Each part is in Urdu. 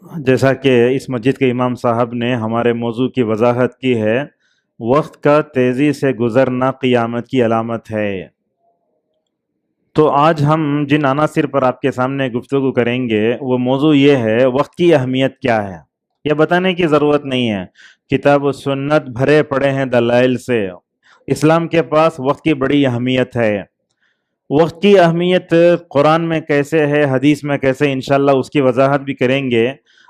جیسا کہ اس مسجد کے امام صاحب نے ہمارے موضوع کی وضاحت کی ہے، وقت کا تیزی سے گزرنا قیامت کی علامت ہے۔ تو آج ہم جن عناصر پر آپ کے سامنے گفتگو کریں گے وہ موضوع یہ ہے، وقت کی اہمیت کیا ہے۔ یہ بتانے کی ضرورت نہیں ہے، کتاب و سنت بھرے پڑے ہیں دلائل سے۔ اسلام کے پاس وقت کی بڑی اہمیت ہے۔ وقت کی اہمیت قرآن میں کیسے ہے، حدیث میں کیسے، انشاءاللہ اس کی وضاحت بھی کریں گے۔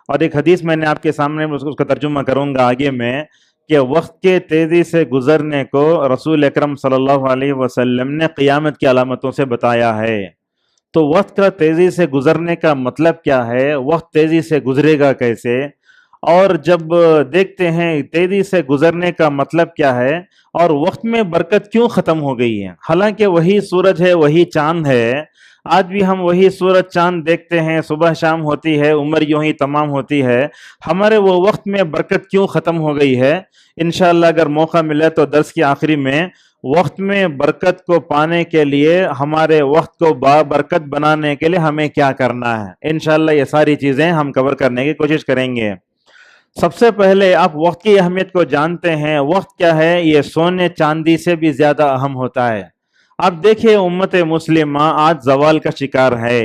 اور ایک حدیث میں نے آپ کے سامنے اس کا ترجمہ کروں گا آگے میں، کہ وقت کے تیزی سے گزرنے کو رسول اکرم صلی اللہ علیہ وسلم نے قیامت کی علامتوں سے بتایا ہے۔ تو وقت کا تیزی سے گزرنے کا مطلب کیا ہے، وقت تیزی سے گزرے گا کیسے، اور جب دیکھتے ہیں تیزی سے گزرنے کا مطلب کیا ہے، اور وقت میں برکت کیوں ختم ہو گئی ہے، حالانکہ وہی سورج ہے، وہی چاند ہے، آج بھی ہم وہی سورج چاند دیکھتے ہیں، صبح شام ہوتی ہے، عمر یوں ہی تمام ہوتی ہے، ہمارے وہ وقت میں برکت کیوں ختم ہو گئی ہے۔ انشاءاللہ اگر موقع ملے تو درس کی آخری میں وقت میں برکت کو پانے کے لیے، ہمارے وقت کو بابرکت بنانے کے لیے ہمیں کیا کرنا ہے، انشاءاللہ یہ ساری چیزیں ہم کور کرنے کی کوشش کریں گے۔ سب سے پہلے آپ وقت کی اہمیت کو جانتے ہیں، وقت کیا ہے، یہ سونے چاندی سے بھی زیادہ اہم ہوتا ہے۔ آپ دیکھیں امت مسلمہ آج زوال کا شکار ہے،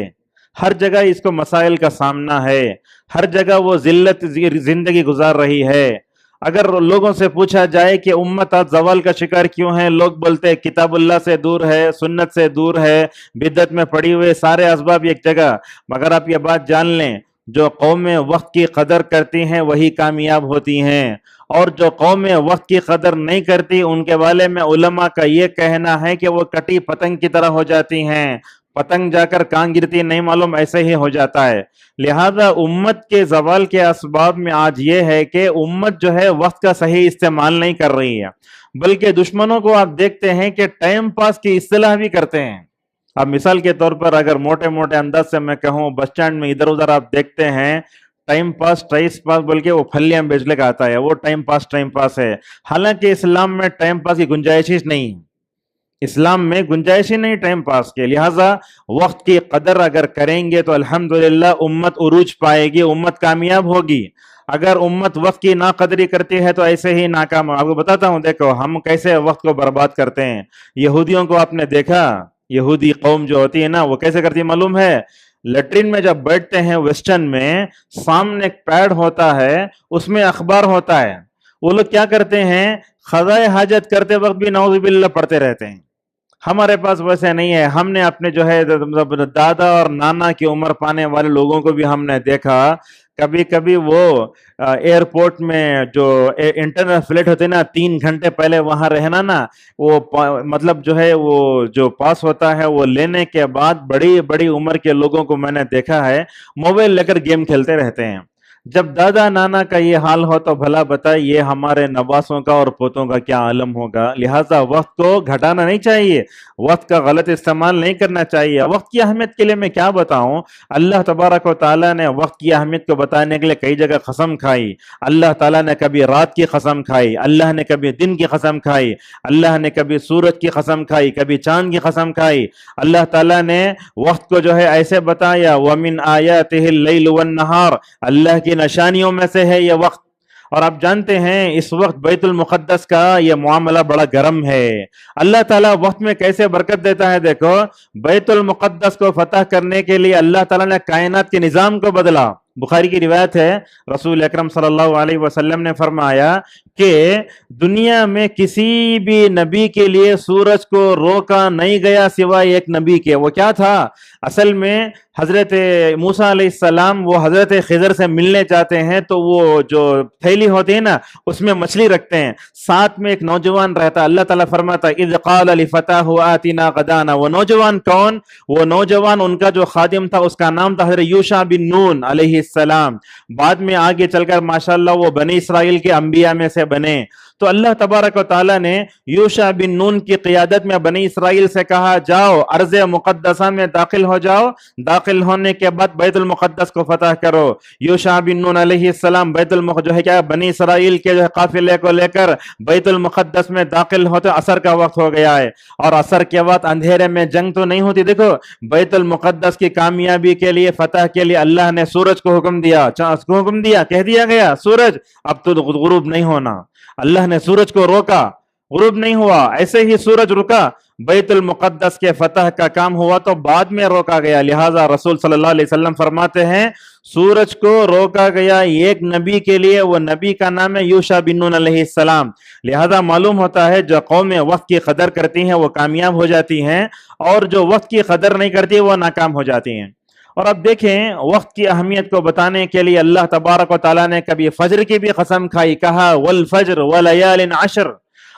ہر جگہ اس کو مسائل کا سامنا ہے، ہر جگہ وہ ذلت زندگی گزار رہی ہے۔ اگر لوگوں سے پوچھا جائے کہ امت آج زوال کا شکار کیوں ہے، لوگ بولتے ہیں کتاب اللہ سے دور ہے، سنت سے دور ہے، بدعت میں پڑی ہوئے، سارے اسباب ایک جگہ۔ مگر آپ یہ بات جان لیں، جو قومیں وقت کی قدر کرتی ہیں وہی کامیاب ہوتی ہیں، اور جو قومیں وقت کی قدر نہیں کرتی ان کے بارے میں علماء کا یہ کہنا ہے کہ وہ کٹی پتنگ کی طرح ہو جاتی ہیں، پتنگ جا کر کہاں گرتی نہیں معلوم، ایسے ہی ہو جاتا ہے۔ لہذا امت کے زوال کے اسباب میں آج یہ ہے کہ امت جو ہے وقت کا صحیح استعمال نہیں کر رہی ہے، بلکہ دشمنوں کو آپ دیکھتے ہیں کہ ٹائم پاس کی اصطلاح بھی کرتے ہیں۔ اب مثال کے طور پر اگر موٹے موٹے انداز سے میں کہوں، بس اسٹینڈ میں ادھر ادھر آپ دیکھتے ہیں ٹائم پاس ٹائس پاس بول کے وہ پھلیاں بیچنے کا آتا ہے، وہ ٹائم پاس ہے۔ حالانکہ اسلام میں ٹائم پاس کی گنجائش ہی نہیں، اسلام میں گنجائش ہی نہیں ٹائم پاس کے۔ لہٰذا وقت کی قدر اگر کریں گے تو الحمدللہ امت عروج پائے گی، امت کامیاب ہوگی۔ اگر امت وقت کی ناقدری کرتی ہے تو ایسے ہی ناکام۔ آپ کو بتاتا ہوں، دیکھو ہم کیسے وقت کو برباد کرتے ہیں۔ یہودیوں کو آپ نے دیکھا، یہودی قوم جو ہوتی ہے نا، وہ کیسے کرتی ہے معلوم ہے؟ لیٹرین میں جب بیٹھتے ہیں ویسٹرن میں، سامنے ایک پیڈ ہوتا ہے، اس میں اخبار ہوتا ہے، وہ لوگ کیا کرتے ہیں، قضائے حاجت کرتے وقت بھی نعوذ باللہ پڑھتے رہتے ہیں۔ ہمارے پاس ویسے نہیں ہے، ہم نے اپنے جو ہے دادا اور نانا کی عمر پانے والے لوگوں کو بھی ہم نے دیکھا، کبھی کبھی وہ ایئرپورٹ میں جو انٹرنل فلائٹ ہوتے نا، 3 گھنٹے پہلے وہاں رہنا نا، وہ مطلب جو ہے وہ جو پاس ہوتا ہے وہ لینے کے بعد بڑی بڑی عمر کے لوگوں کو میں نے دیکھا ہے موبائل لے کر گیم کھیلتے رہتے ہیں۔ جب دادا نانا کا یہ حال ہو تو بھلا بتائیے ہمارے نواسوں کا اور پوتوں کا کیا عالم ہوگا۔ لہٰذا وقت کو گھٹانا نہیں چاہیے، وقت کا غلط استعمال نہیں کرنا چاہیے۔ وقت کی اہمیت کے لیے میں کیا بتاؤں، اللہ تبارک و تعالیٰ نے وقت کی اہمیت کو بتانے کے لیے کئی جگہ قسم کھائی۔ اللہ تعالیٰ نے کبھی رات کی قسم کھائی، اللہ نے کبھی دن کی قسم کھائی، اللہ نے کبھی سورج کی قسم کھائی، کبھی چاند کی قسم کھائی۔ اللہ تعالیٰ نے وقت کو جو ہے ایسے بتایا، وَمِنْ آيَاتِهِ اللَّيْلُ وَالنَّهَارُ، اللہ کی نشانیوں میں سے ہے یہ وقت۔ اور آپ جانتے ہیں اس وقت بیت المقدس کا یہ معاملہ بڑا گرم ہے۔ اللہ تعالیٰ وقت میں کیسے برکت دیتا ہے، دیکھو بیت المقدس کو فتح کرنے کے لیے اللہ تعالیٰ نے کائنات کے نظام کو بدلا۔ بخاری کی روایت ہے، رسول اکرم صلی اللہ علیہ وسلم نے فرمایا کہ دنیا میں کسی بھی نبی کے لیے سورج کو روکا نہیں گیا سوائے ایک نبی کے۔ وہ کیا تھا؟ اصل میں حضرت موسیٰ علیہ السلام وہ حضرت خضر سے ملنے جاتے ہیں، تو وہ جو تھیلی ہوتی ہے نا اس میں مچھلی رکھتے ہیں، ساتھ میں ایک نوجوان رہتا۔ اللہ تعالیٰ فرماتا اذ قال لفتاه آتنا غدانا، وہ نوجوان کون؟ وہ نوجوان ان کا جو خادم تھا اس کا نام تھا حضرت یوشع بن نون علیہ السلام۔ بعد میں آگے چل کر ماشاءاللہ وہ بنی اسرائیل کے انبیاء میں سے بنے۔ تو اللہ تبارک و تعالیٰ نے یوشع بن نون کی قیادت میں بنی اسرائیل سے کہا جاؤ ارض مقدسہ میں داخل ہو جاؤ، داخل ہونے کے بعد بیت المقدس کو فتح کرو۔ یوشع بن نون علیہ السلام بیت المقدس جو ہے کیا بنی اسرائیل کے جو ہے قافلے کو لے کر بیت المقدس میں داخل ہوتے، عصر کا وقت ہو گیا ہے، اور عصر کے بعد اندھیرے میں جنگ تو نہیں ہوتی۔ دیکھو بیت المقدس کی کامیابی کے لیے، فتح کے لیے اللہ نے سورج کو حکم دیا، کہہ دیا گیا سورج اب تو غروب نہیں ہونا، اللہ نے سورج کو روکا، غروب نہیں ہوا، ایسے ہی سورج رکا، بیت المقدس کے فتح کا کام ہوا تو بعد میں روکا گیا۔ لہٰذا رسول صلی اللہ علیہ وسلم فرماتے ہیں سورج کو روکا گیا ایک نبی کے لیے، وہ نبی کا نام ہے یوشع بن نون علیہ السلام۔ لہذا معلوم ہوتا ہے جو قومیں وقت کی قدر کرتی ہیں وہ کامیاب ہو جاتی ہیں، اور جو وقت کی قدر نہیں کرتی وہ ناکام ہو جاتی ہیں۔ اور اب دیکھیں وقت کی اہمیت کو بتانے کے لیے اللہ تبارک و تعالیٰ نے کبھی فجر کی بھی قسم کھائی، کہا والفجر ولیال عشر۔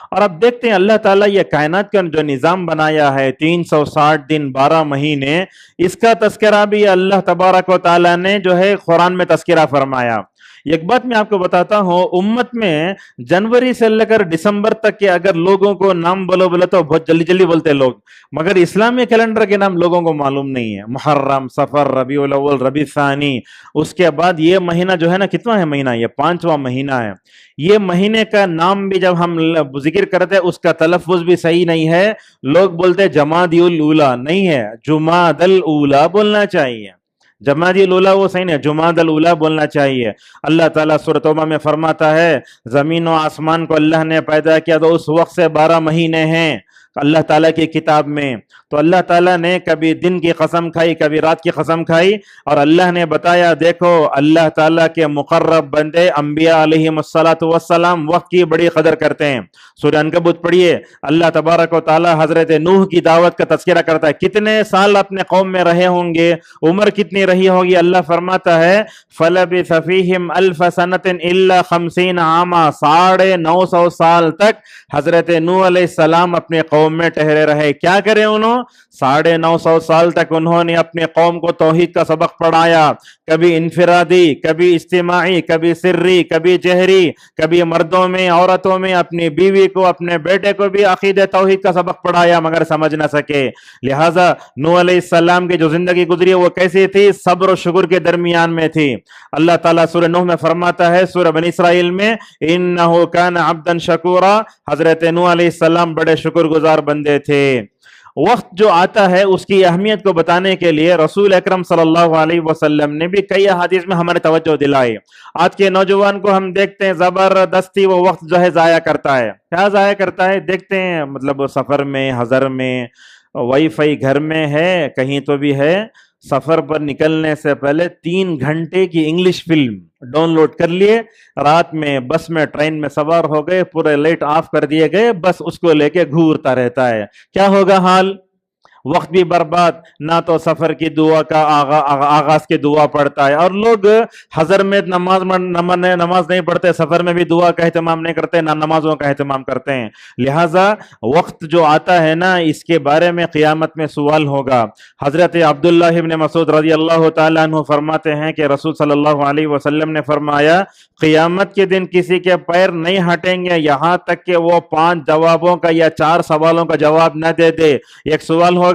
اور اب دیکھتے ہیں اللہ تعالیٰ یہ کائنات کا جو نظام بنایا ہے 360 دن 12 مہینے، اس کا تذکرہ بھی اللہ تبارک و تعالیٰ نے جو ہے قرآن میں تذکرہ فرمایا۔ ایک بات میں آپ کو بتاتا ہوں، امت میں جنوری سے لے کر دسمبر تک کے اگر لوگوں کو نام بولے تو بہت جلدی جلدی بولتے لوگ، مگر اسلامی کیلنڈر کے نام لوگوں کو معلوم نہیں ہے۔ محرم، صفر، ربیع الاول، ربیع ثانی، اس کے بعد یہ مہینہ جو ہے نا کتنا ہے مہینہ، یہ 5واں مہینہ ہے۔ یہ مہینے کا نام بھی جب ہم ذکر کرتے اس کا تلفظ بھی صحیح نہیں ہے، لوگ بولتے جمادی الاولیٰ، نہیں ہے جماد الاولیٰ بولنا چاہیے، جمادی الاولیٰ وہ صحیح نہیں، جماد الاولیٰ بولنا چاہیے۔ اللہ تعالیٰ سورۃ توبہ میں فرماتا ہے زمین و آسمان کو اللہ نے پیدا کیا تو اس وقت سے 12 مہینے ہیں اللہ تعالیٰ کی کتاب میں۔ تو اللہ تعالیٰ نے کبھی دن کی قسم کھائی، کبھی رات کی قسم کھائی، اور اللہ نے بتایا دیکھو اللہ تعالیٰ کے مقرب بندے انبیاء علیہم السلام وقت کی بڑی قدر کرتے ہیں۔ سورہ عنکبوت پڑھیے، اللہ تبارک و تعالیٰ حضرت نوح کی دعوت کا تذکرہ کرتا ہے، کتنے سال اپنے قوم میں رہے ہوں گے، عمر کتنی رہی ہوگی، اللہ فرماتا ہے فَلَبِثَ فِيهِمْ أَلْفَ سَنَةٍ إِلَّا 50 عاما، 950 سال تک حضرت نوح علیہ السلام اپنے قوم میں ٹھہرے رہے۔ کیا کرے انہوں 950 سال تک انہوں نے اپنے قوم کو توحید کا سبق پڑھایا، کبھی انفرادی، کبھی اجتماعی، کبھی سری، کبھی جہری، کبھی مردوں میں، عورتوں میں، اپنی بیوی کو، اپنے بیٹے کو بھی عقیدہ توحید کا سبق پڑھایا مگر سمجھ نہ سکے۔ لہٰذا نوح علیہ السلام کی جو زندگی گزری وہ کیسی تھی، صبر و شکر کے درمیان میں تھی۔ اللہ تعالیٰ سورہ نوح میں فرماتا ہے، سورہ بنی اسرائیل میں انہ کان عبدا شکورا، حضرت نوح علیہ السلام بڑے شکر گزار بندے تھے۔ وقت جو آتا ہے اس کی اہمیت کو بتانے کے لیے رسول اکرم صلی اللہ علیہ وسلم نے بھی کئی احادیث میں ہمارے توجہ دلائی۔ آج کے نوجوان کو ہم دیکھتے ہیں زبردستی وہ وقت جو ہے ضائع کرتا ہے۔ کیا ضائع کرتا ہے دیکھتے ہیں، مطلب سفر میں، حضر میں، وائی فائی گھر میں ہے، کہیں تو بھی ہے، سفر پر نکلنے سے پہلے 3 گھنٹے کی انگلش فلم ڈاؤن لوڈ کر لیے، رات میں بس میں ٹرین میں سوار ہو گئے، پورے لائٹ آف کر دیے گئے، بس اس کو لے کے گھورتا رہتا ہے۔ کیا ہوگا حال؟ وقت بھی برباد، نہ تو سفر کی دعا کا آغاز کی دعا پڑھتا ہے، اور لوگ حضر میں نماز نہیں پڑھتے، سفر میں بھی دعا کا اہتمام نہیں کرتے، نہ نمازوں کا اہتمام کرتے ہیں۔ لہٰذا وقت جو آتا ہے نا اس کے بارے میں قیامت میں سوال ہوگا۔ حضرت عبداللہ ابن مسعود رضی اللہ تعالیٰ عنہ فرماتے ہیں کہ رسول صلی اللہ علیہ وسلم نے فرمایا قیامت کے دن کسی کے پیر نہیں ہٹیں گے یہاں تک کہ وہ 5 جوابوں کا یا 4 سوالوں کا جواب نہ دے دے۔ ایک سوال ہوگا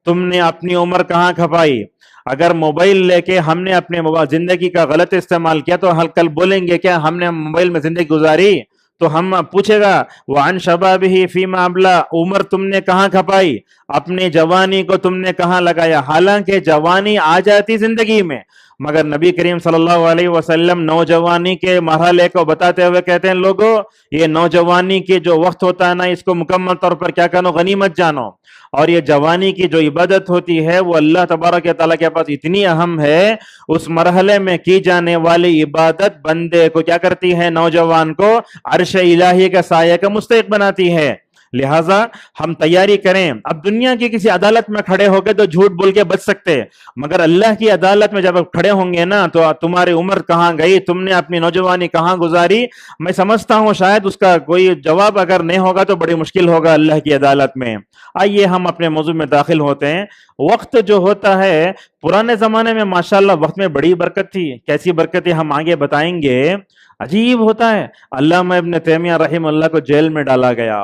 تم نے اپنی عمر کہاں کھپائی؟ اگر موبائل لے کے ہم نے اپنے زندگی کا غلط استعمال کیا تو کل بولیں گے کیا ہم نے موبائل میں زندگی گزاری؟ تو ہم پوچھے گا وعن شبابہ فیما ابلا، عمر تم نے کہاں کھپائی، اپنی جوانی کو تم نے کہاں لگایا؟ حالانکہ جوانی آ جاتی زندگی میں، مگر نبی کریم صلی اللہ علیہ وسلم نوجوانی کے مرحلے کو بتاتے ہوئے کہتے ہیں لوگوں یہ نوجوانی کی جو وقت ہوتا ہے نا اس کو مکمل طور پر کیا کرو، غنیمت جانو، اور یہ جوانی کی جو عبادت ہوتی ہے وہ اللہ تبارک و تعالیٰ کے پاس اتنی اہم ہے، اس مرحلے میں کی جانے والی عبادت بندے کو کیا کرتی ہے، نوجوان کو عرش الہی کا سایہ کا مستحق بناتی ہے۔ لہٰذا ہم تیاری کریں. اب دنیا کی کسی عدالت میں کھڑے ہو کے تو جھوٹ بول کے بچ سکتے, مگر اللہ کی عدالت میں جب آپ کھڑے ہوں گے نا تو تمہاری عمر کہاں گئی, تم نے اپنی نوجوانی کہاں گزاری, میں سمجھتا ہوں شاید اس کا کوئی جواب اگر نہیں ہوگا تو بڑی مشکل ہوگا اللہ کی عدالت میں. آئیے ہم اپنے موضوع میں داخل ہوتے ہیں. وقت جو ہوتا ہے, پرانے زمانے میں ماشاءاللہ وقت میں بڑی برکت تھی. کیسی برکت تھی ہم آگے بتائیں گے. عجیب ہوتا ہے, علامہ ابن تیمیہ رحمہ اللہ کو جیل میں ڈالا گیا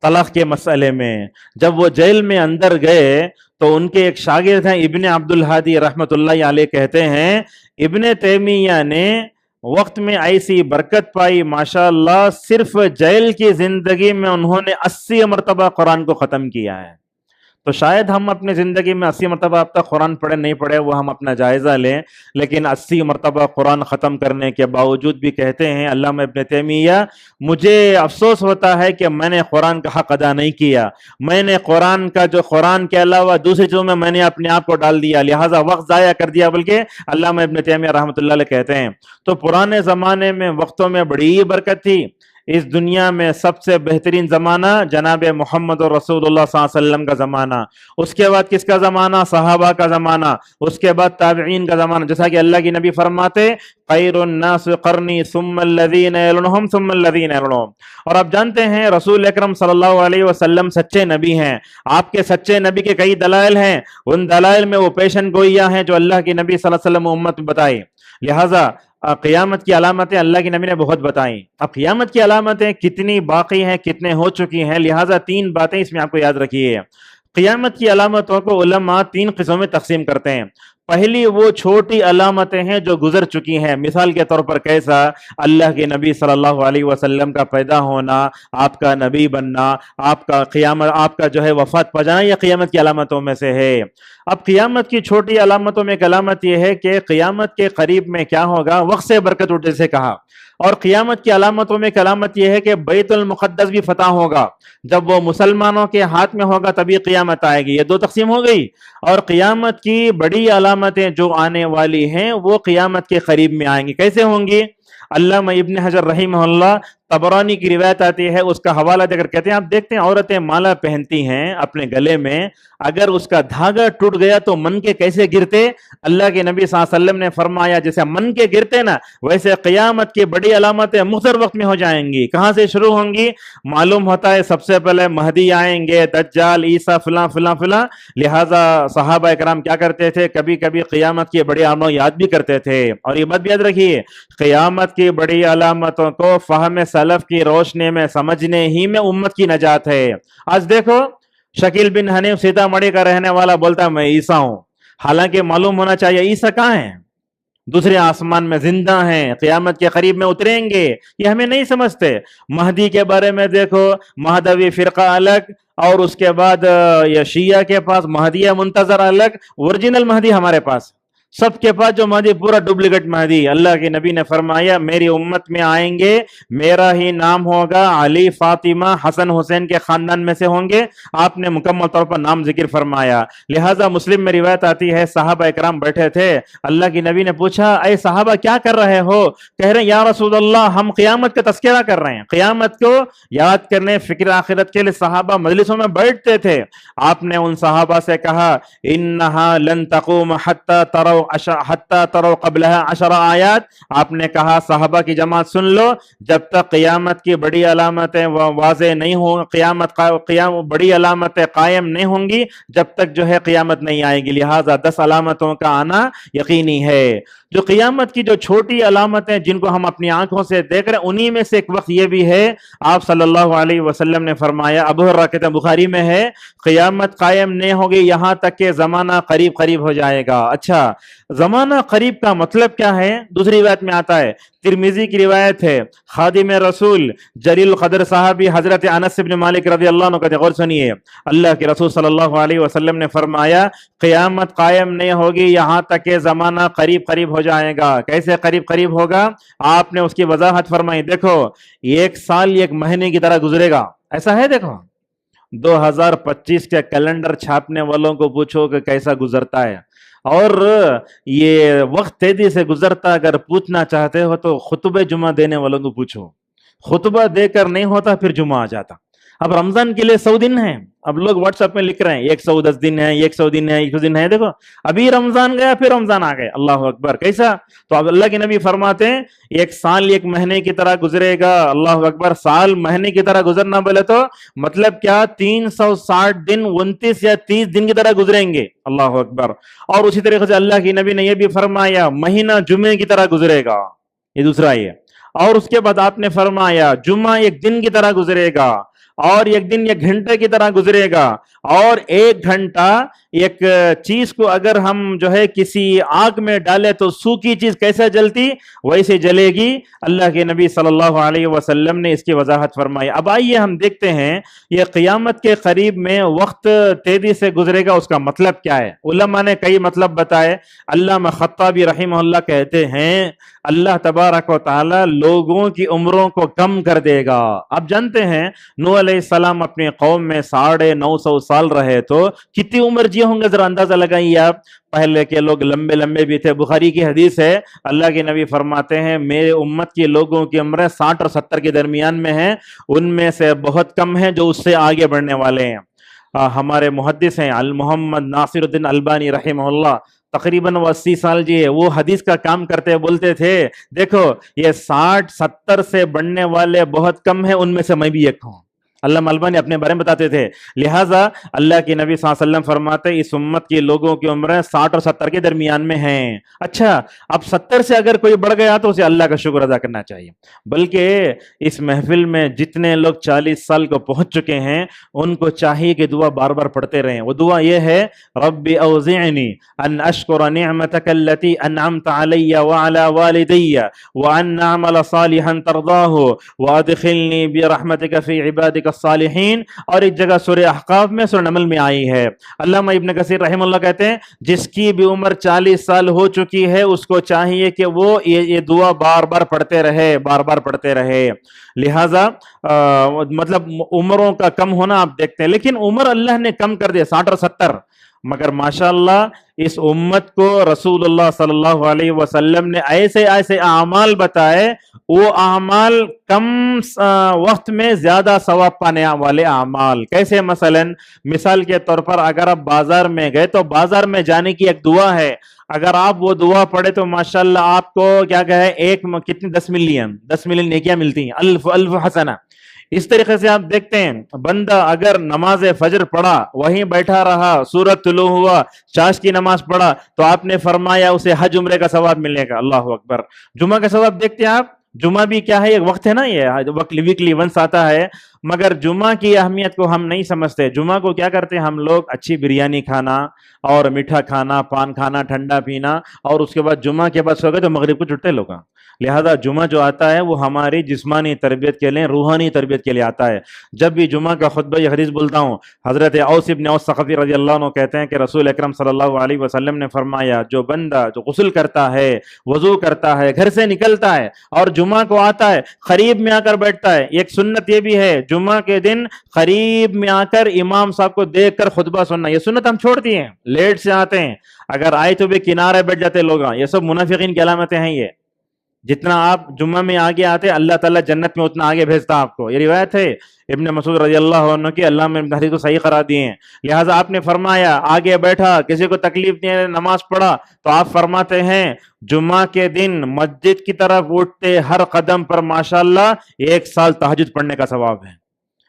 طلاق کے مسئلے میں. جب وہ جیل میں اندر گئے تو ان کے ایک شاگرد ہیں ابن عبد الہادی رحمت اللہ علیہ, کہتے ہیں ابن تیمیہ نے وقت میں ایسی برکت پائی ماشاءاللہ, صرف جیل کی زندگی میں انہوں نے 80 مرتبہ قرآن کو ختم کیا ہے. تو شاید ہم اپنی زندگی میں 80 مرتبہ اب تک قرآن پڑھے نہیں پڑھے وہ ہم اپنا جائزہ لیں, لیکن 80 مرتبہ قرآن ختم کرنے کے باوجود بھی کہتے ہیں علامہ ابن تیمیہ مجھے افسوس ہوتا ہے کہ میں نے قرآن کا حق ادا نہیں کیا, میں نے قرآن کا جو قرآن کے علاوہ دوسری چیزوں میں نے اپنے آپ کو ڈال دیا, لہٰذا وقت ضائع کر دیا. بلکہ علامہ ابن تیمیہ رحمۃ اللہ علیہ کہتے ہیں تو پرانے زمانے میں وقتوں میں بڑی برکت تھی. اس دنیا میں سب سے بہترین زمانہ جناب محمد رسول اللہ صلی اللہ علیہ وسلم کا زمانہ, اس کے بعد کس کا زمانہ, صحابہ کا زمانہ, اس کے بعد تابعین کا زمانہ. جیسا کہ اللہ کی نبی فرماتے خیر الناس قرنی ثم الذین یلونہم ثم الذین یلونہم. اور آپ جانتے ہیں رسول اکرم صلی اللہ علیہ وسلم سچے نبی ہیں. آپ کے سچے نبی کے کئی دلائل ہیں, ان دلائل میں وہ پیشن گوئیاں ہیں جو اللہ کی نبی صلی اللہ علیہ وسلم امت میں بتائی. لہٰذا قیامت کی علامتیں اللہ کی نبی نے بہت بتائیں. اب قیامت کی علامتیں کتنی باقی ہیں, کتنے ہو چکی ہیں, لہٰذا 3 باتیں اس میں آپ کو یاد رکھیے. قیامت کی علامتوں کو علماء 3 قسموں میں تقسیم کرتے ہیں. پہلی وہ چھوٹی علامتیں ہیں جو گزر چکی ہیں, مثال کے طور پر کیسا, اللہ کے نبی صلی اللہ علیہ وسلم کا پیدا ہونا, آپ کا نبی بننا, آپ کا قیامت, آپ کا جو ہے وفات پا جانا, یہ قیامت کی علامتوں میں سے ہے. اب قیامت کی چھوٹی علامتوں میں ایک علامت یہ ہے کہ قیامت کے قریب میں کیا ہوگا, وقت سے برکت اٹھنے سے کہا. اور قیامت کی علامتوں میں ایک علامت یہ ہے کہ بیت المقدس بھی فتح ہوگا. جب وہ مسلمانوں کے ہاتھ میں ہوگا تبھی قیامت آئے گی. یہ 2 تقسیم ہو گئی. اور قیامت کی بڑی علامتیں جو آنے والی ہیں وہ قیامت کے قریب میں آئیں گی. کیسے ہوں گی؟ علامہ ابن حجر رحمہ اللہ, طبرانی کی روایت آتی ہے, اس کا حوالہ دے کر کہتے ہیں آپ دیکھتے ہیں عورتیں مالا پہنتی ہیں اپنے گلے میں, اگر اس کا دھاگا ٹوٹ گیا تو من کے کیسے گرتے. اللہ کے نبی صلی اللہ علیہ وسلم نے فرمایا جیسے من کے گرتے نا, ویسے قیامت کی بڑی علامتیں مختصر وقت میں ہو جائیں گی. کہاں سے شروع ہوں گی؟ معلوم ہوتا ہے سب سے پہلے مہدی آئیں گے, دجال, عیسیٰ, فلاں فلاں فلاں. لہٰذا صحابہ اکرام کیا کرتے تھے, کبھی کبھی قیامت کی بڑی علامتوں یاد بھی کرتے تھے. اور یہ بات بھی یاد رکھیے, قیامت کی بڑی علامتوں کو فہم سلف کی روشنی میں سمجھنے ہی میں امت کی نجات ہے. آج دیکھو شکیل بن حنیف سیتامڑھی کا رہنے والا بولتا ہے میں عیسیٰ ہوں, حالانکہ معلوم ہونا چاہیے عیسیٰ کہاں ہیں, دوسرے آسمان میں زندہ ہیں, قیامت کے قریب میں اتریں گے. یہ ہمیں نہیں سمجھتے. مہدی کے بارے میں دیکھو, مہدوی فرقہ الگ, اور اس کے بعد یہ شیعہ کے پاس مہدیہ منتظر الگ, اوریجنل مہدی ہمارے پاس. سب کے پاس جو مہدی پورا ڈپلیکیٹ مہدی. اللہ کے نبی نے فرمایا میری امت میں آئیں گے, میرا ہی نام ہوگا, علی, فاطمہ, حسن, حسین کے خاندان میں سے ہوں گے. آپ نے مکمل طور پر نام ذکر فرمایا. لہٰذا مسلم میں روایت آتی ہے صحابہ اکرام بیٹھے تھے, اللہ کی نبی نے پوچھا اے صحابہ کیا کر رہے ہو؟ کہہ رہے ہیں یا رسول اللہ ہم قیامت کا تذکرہ کر رہے ہیں, قیامت کو یاد کرنے, فکر آخرت کے لیے صحابہ مجلسوں میں بیٹھتے تھے. آپ نے ان صحابہ سے کہا انہا لن تقوم حتی تروا قبلها 10 آیات. آپ نے کہا صحابہ کی جماعت سن لو, جب تک قیامت کی بڑی علامتیں واضح نہیں ہوں, بڑی علامتیں قائم نہیں ہوں گی, جب تک جو ہے قیامت نہیں آئے گی. لہٰذا 10 علامتوں کا آنا یقینی ہے. جو قیامت کی جو چھوٹی علامتیں جن کو ہم اپنی آنکھوں سے دیکھ رہے ہیں, انہی میں سے ایک وقت یہ بھی ہے, آپ صلی اللہ علیہ وسلم نے فرمایا, ابو ہریرہ کہتے ہیں بخاری میں ہے, قیامت قائم نہیں ہوگی یہاں تک کہ زمانہ قریب قریب ہو جائے گا. اچھا زمانہ قریب کا مطلب کیا ہے؟ دوسری روایت میں آتا ہے, ترمذی کی روایت ہے, خادم رسول جلیل القدر صحابی حضرت انس بن مالک رضی اللہ عنہ کہتے ہیں, غور سنیے, اللہ کے رسول صلی اللہ علیہ وسلم نے فرمایا قیامت قائم نہیں ہوگی یہاں تک کہ زمانہ قریب قریب ہو جائے گا. کیسے قریب قریب ہوگا؟ آپ نے اس کی وضاحت فرمائی. دیکھو 1 سال 1 مہینے کی طرح گزرے گا, ایسا ہے. دیکھو 2025 کے کیلنڈر چھاپنے والوں کو پوچھو کہ کیسا گزرتا ہے, اور یہ وقت تیزی سے گزرتا اگر پوچھنا چاہتے ہو تو خطبہ جمعہ دینے والوں کو پوچھو. خطبہ دے کر نہیں ہوتا پھر جمعہ آ جاتا. اب رمضان کے لیے 100 دن ہیں، اب لوگ واٹس ایپ میں لکھ رہے ہیں 110 دن ہے، 100 دن ہے، 100 دن ہے. دیکھو ابھی رمضان گیا پھر رمضان آ گئے. اللہ اکبر. کیسا؟ تو اب اللہ کے نبی فرماتے ہیں ایک سال ایک مہینے کی طرح گزرے گا. اللہ اکبر. سال مہینے کی طرح گزرنا بولے تو مطلب کیا 360 دن 29 یا 30 دن کی طرح گزریں گے. اللہ اکبر. اور اسی طریقے سے اللہ کی نبی نے یہ بھی فرمایا مہینہ جمعے کی طرح گزرے گا. یہ دوسرا یہ. اور اس کے بعد آپ نے فرمایا جمعہ ایک دن کی طرح گزرے گا، اور ایک دن ایک گھنٹے کی طرح گزرے گا، اور ایک گھنٹہ ایک چیز کو اگر ہم جو ہے کسی آگ میں ڈالے تو سوکھی چیز کیسے جلتی ویسے جلے گی. اللہ کے نبی صلی اللہ علیہ وسلم نے اس کی وضاحت فرمائی. اب آئیے ہم دیکھتے ہیں یہ قیامت کے قریب میں وقت تیزی سے گزرے گا، اس کا مطلب کیا ہے؟ علماء نے کئی مطلب بتائے. علامہ خطابی رحمہ اللہ کہتے ہیں اللہ تبارک و تعالی لوگوں کی عمروں کو کم کر دے گا. آپ جانتے ہیں نوح علیہ السلام اپنی قوم میں 950 سال رہے تو کتنی عمر جی ہوں گے؟ ذرا اندازہ لگائیے آپ. پہلے کے لوگ لمبے لمبے بھی تھے. بخاری کی حدیث ہے اللہ کے نبی فرماتے ہیں میرے امت کے لوگوں کی عمریں 60 اور 70 کے درمیان میں ہیں، ان میں سے بہت کم ہیں جو اس سے آگے بڑھنے والے ہیں. ہمارے محدث ہیں محمد ناصر الدین البانی رحمہ اللہ، تقریباً 80 سال جی ہے، وہ حدیث کا کام کرتے بولتے تھے دیکھو یہ 60-70 سے بڑھنے والے بہت کم ہیں، ان میں سے میں بھی ایک ہوں. علامہ البانی اپنے بارے میں بتاتے تھے. لہٰذا اللہ کے نبی صلی اللہ علیہ وسلم فرماتے اس امت کی لوگوں کی عمریں 60 اور 70 کے درمیان میں ہیں. اچھا اب 70 سے اگر کوئی بڑھ گیا تو اسے اللہ کا شکر ادا کرنا چاہیے. بلکہ اس محفل میں جتنے لوگ 40 سال کو پہنچ چکے ہیں ان کو چاہیے کہ دعا بار بار پڑھتے رہیں. وہ دعا یہ ہے رب اوزعنی ان اشکر نعمتک التی انعمت علی وعلی والدی وان اعمل صالحا ترضاہ وادخلنی برحمتک فی عبادک الصالحین. اور ایک جگہ سورہ احقاف میں سورہ نمل میں آئی ہے. علامہ ابن کثیر رحمہ اللہ کہتے ہیں جس کی بھی عمر 40 سال ہو چکی ہے اس کو چاہیے کہ وہ یہ دعا بار بار پڑھتے رہے، بار بار پڑھتے رہے. لہٰذا مطلب عمروں کا کم ہونا آپ دیکھتے ہیں، لیکن عمر اللہ نے کم کر دیا 60 اور 70. مگر ماشاءاللہ اس امت کو رسول اللہ صلی اللہ علیہ وسلم نے ایسے ایسے اعمال بتائے، وہ اعمال کم وقت میں زیادہ ثواب پانے والے اعمال. کیسے؟ مثال کے طور پر اگر آپ بازار میں گئے تو بازار میں جانے کی ایک دعا ہے، اگر آپ وہ دعا پڑھے تو ماشاءاللہ آپ کو کیا کہے ایک کتنی 10 ملین نیکیاں ملتی ہیں، الف حسنہ. اس طریقے سے آپ دیکھتے ہیں بندہ اگر نماز فجر پڑھا وہیں بیٹھا رہا، سورج طلوع ہوا، چاش کی نماز پڑھا تو آپ نے فرمایا اسے حج عمرے کا ثواب ملے گا. اللہ اکبر. جمعہ کا ثواب دیکھتے ہیں آپ. جمعہ بھی کیا ہے ایک وقت ہے نا، یہ وقت ویکلی ونس آتا ہے، مگر جمعہ کی اہمیت کو ہم نہیں سمجھتے. جمعہ کو کیا کرتے ہیں ہم لوگ؟ اچھی بریانی کھانا اور میٹھا کھانا، پان کھانا، ٹھنڈا پینا، اور اس کے بعد جمعہ کے بعد سو گئے تو مغرب کو چھٹتے لوگ. لہذا جمعہ جو آتا ہے وہ ہماری جسمانی تربیت کے لیے، روحانی تربیت کے لیے آتا ہے. جب بھی جمعہ کا خطبہ یہ حدیث بولتا ہوں، حضرت اوس ابن اوس ثقفی رضی اللہ عنہ کہتے ہیں کہ رسول اکرم صلی اللہ علیہ وسلم نے فرمایا جو بندہ جو غسل کرتا ہے، وضو کرتا ہے، گھر سے نکلتا ہے اور جمعہ کو آتا ہے، قریب میں آ کر بیٹھتا ہے. ایک سنت یہ بھی ہے جمعہ کے دن قریب میں آ کر امام صاحب کو دیکھ کر خطبہ سننا. یہ سنت ہم چھوڑ دی ہیں، لیٹ سے آتے ہیں، اگر آئے تو بھی کنارے بیٹھ جاتے لوگ. یہ سب منافقین کی علامتیں ہیں. یہ جتنا آپ جمعہ میں آگے آتے اللہ تعالیٰ جنت میں اتنا آگے بھیجتا آپ کو. یہ روایت ہے ابن مسعود رضی اللہ عنہ کی، اللہ میں حدیث کو صحیح قرار دیے ہیں. لہٰذا آپ نے فرمایا آگے بیٹھا، کسی کو تکلیف نہیں ہے، نماز پڑھا، تو آپ فرماتے ہیں جمعہ کے دن مسجد کی طرف اٹھتے ہر قدم پر ماشاءاللہ 1 سال تہجد پڑھنے کا ثواب ہے.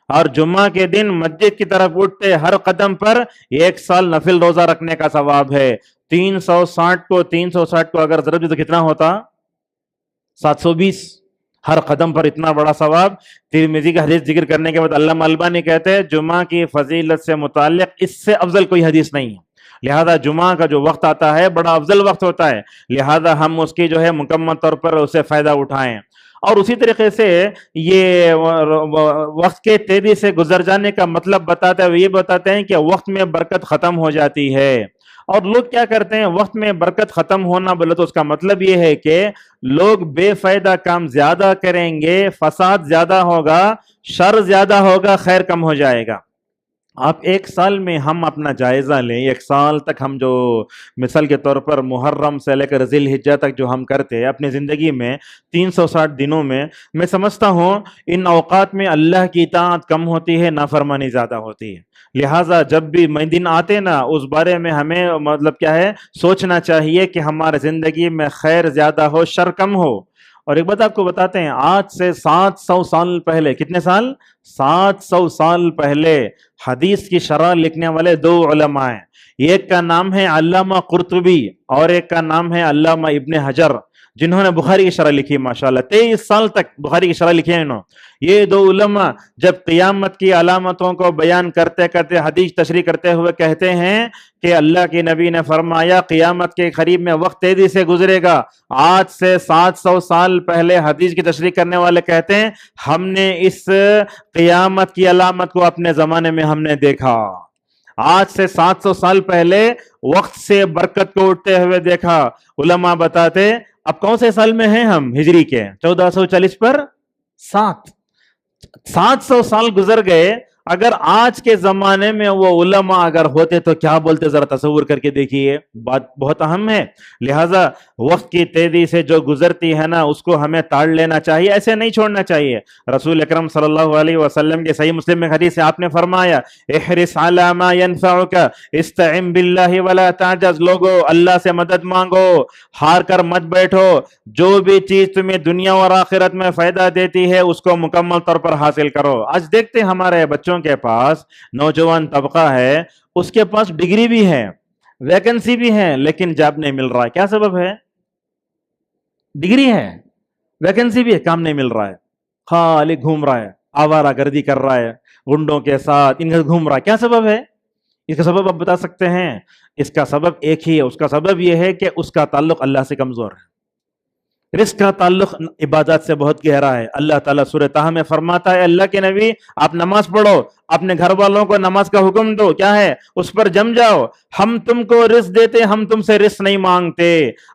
اور جمعہ کے دن مسجد کی طرف اٹھتے ہر قدم پر 1 سال نفل روزہ رکھنے کا ثواب ہے. 360 کو اگر ضرب دے تو کتنا ہوتا؟ 720. ہر قدم پر اتنا بڑا ثواب. ترمذی کا حدیث ذکر کرنے کے بعد علامہ البانی کہتے ہیں جمعہ کی فضیلت سے متعلق اس سے افضل کوئی حدیث نہیں ہے. لہذا جمعہ کا جو وقت آتا ہے بڑا افضل وقت ہوتا ہے، لہذا ہم اس کی جو ہے مکمل طور پر اسے فائدہ اٹھائیں. اور اسی طریقے سے یہ وقت کے تیزی سے گزر جانے کا مطلب بتاتے ہیں، یہ بتاتے ہیں کہ وقت میں برکت ختم ہو جاتی ہے. اور لوگ کیا کرتے ہیں وقت میں برکت ختم ہونا بولے تو اس کا مطلب یہ ہے کہ لوگ بے فائدہ کام زیادہ کریں گے، فساد زیادہ ہوگا، شر زیادہ ہوگا، خیر کم ہو جائے گا. آپ ایک سال میں ہم اپنا جائزہ لیں، ایک سال تک ہم جو مثال کے طور پر محرم سے لے کر ذی الحجہ تک جو ہم کرتے ہیں اپنی زندگی میں 360 دنوں میں سمجھتا ہوں ان اوقات میں اللہ کی اطاعت کم ہوتی ہے، نافرمانی زیادہ ہوتی ہے۔ لہٰذا جب بھی دن آتے نا اس بارے میں ہمیں مطلب کیا ہے سوچنا چاہیے کہ ہمارے زندگی میں خیر زیادہ ہو شر کم ہو۔ اور ایک بات آپ کو بتاتے ہیں، آج سے 700 سال پہلے، کتنے سال؟ 700 سال پہلے حدیث کی شرح لکھنے والے دو علماء ہیں، ایک کا نام ہے علامہ قرطبی اور ایک کا نام ہے علامہ ابن حجر، جنہوں نے بخاری کی شرح لکھی۔ ماشاءاللہ 23 سال تک بخاری کی شرح لکھی ہے انہوں۔ یہ دو علماء جب قیامت کی علامتوں کو بیان کرتے کرتے حدیث تشریح کرتے ہوئے کہتے ہیں کہ اللہ کے نبی نے فرمایا قیامت کے قریب میں وقت تیزی سے گزرے گا، آج سے 700 سال پہلے حدیث کی تشریح کرنے والے کہتے ہیں ہم نے اس قیامت کی علامت کو اپنے زمانے میں ہم نے دیکھا، آج سے 700 سال پہلے وقت سے برکت کو اٹھتے ہوئے دیکھا۔ علماء بتاتے اب کون سے سال میں ہیں ہم؟ ہجری کے 1440 پر 700 سال گزر گئے۔ اگر آج کے زمانے میں وہ علماء اگر ہوتے تو کیا بولتے، ذرا تصور کر کے دیکھیے، بات بہت اہم ہے۔ لہٰذا وقت کی تیزی سے جو گزرتی ہے نا اس کو ہمیں تاڑ لینا چاہیے، ایسے نہیں چھوڑنا چاہیے۔ رسول اکرم صلی اللہ علیہ وسلم کے صحیح مسلم میں حدیث سے آپ نے فرمایا احرص علی ما ينفعک استعن باللہ ولا تعجز، لوگو اللہ سے مدد مانگو، ہار کر مت بیٹھو، جو بھی چیز تمہیں دنیا اور آخرت میں فائدہ دیتی ہے اس کو مکمل طور پر حاصل کرو۔ آج دیکھتے ہیں ہمارے بچوں کے پاس نوجوان طبقہ ہے، اس کے پاس ڈگری بھی ہے، ویکنسی بھی ہے، لیکن جاب نہیں مل رہا ہے۔ کیا سبب ہے؟ ڈگری ہے، ویکنسی بھی ہے، کام نہیں مل رہا ہے، خالی گھوم رہا ہے، آوارہ گردی کر رہا ہے، گنڈوں کے ساتھ ان کے گھوم رہا ہے۔ کیا سبب ہے اس کا؟ سبب آپ بتا سکتے ہیں؟ اس کا سبب ایک ہی ہے، اس کا سبب یہ ہے کہ اس کا تعلق اللہ سے کمزور ہے، رزق کا تعلق عبادات سے بہت گہرا ہے۔ اللہ تعالیٰ سورہ طہ میں فرماتا ہے اللہ کے نبی آپ نماز پڑھو، اپنے گھر والوں کو نماز کا حکم دو، کیا ہے؟ اس پر جم جاؤ، ہم تم کو رزق دیتے، ہم تم سے رزق نہیں مانگتے۔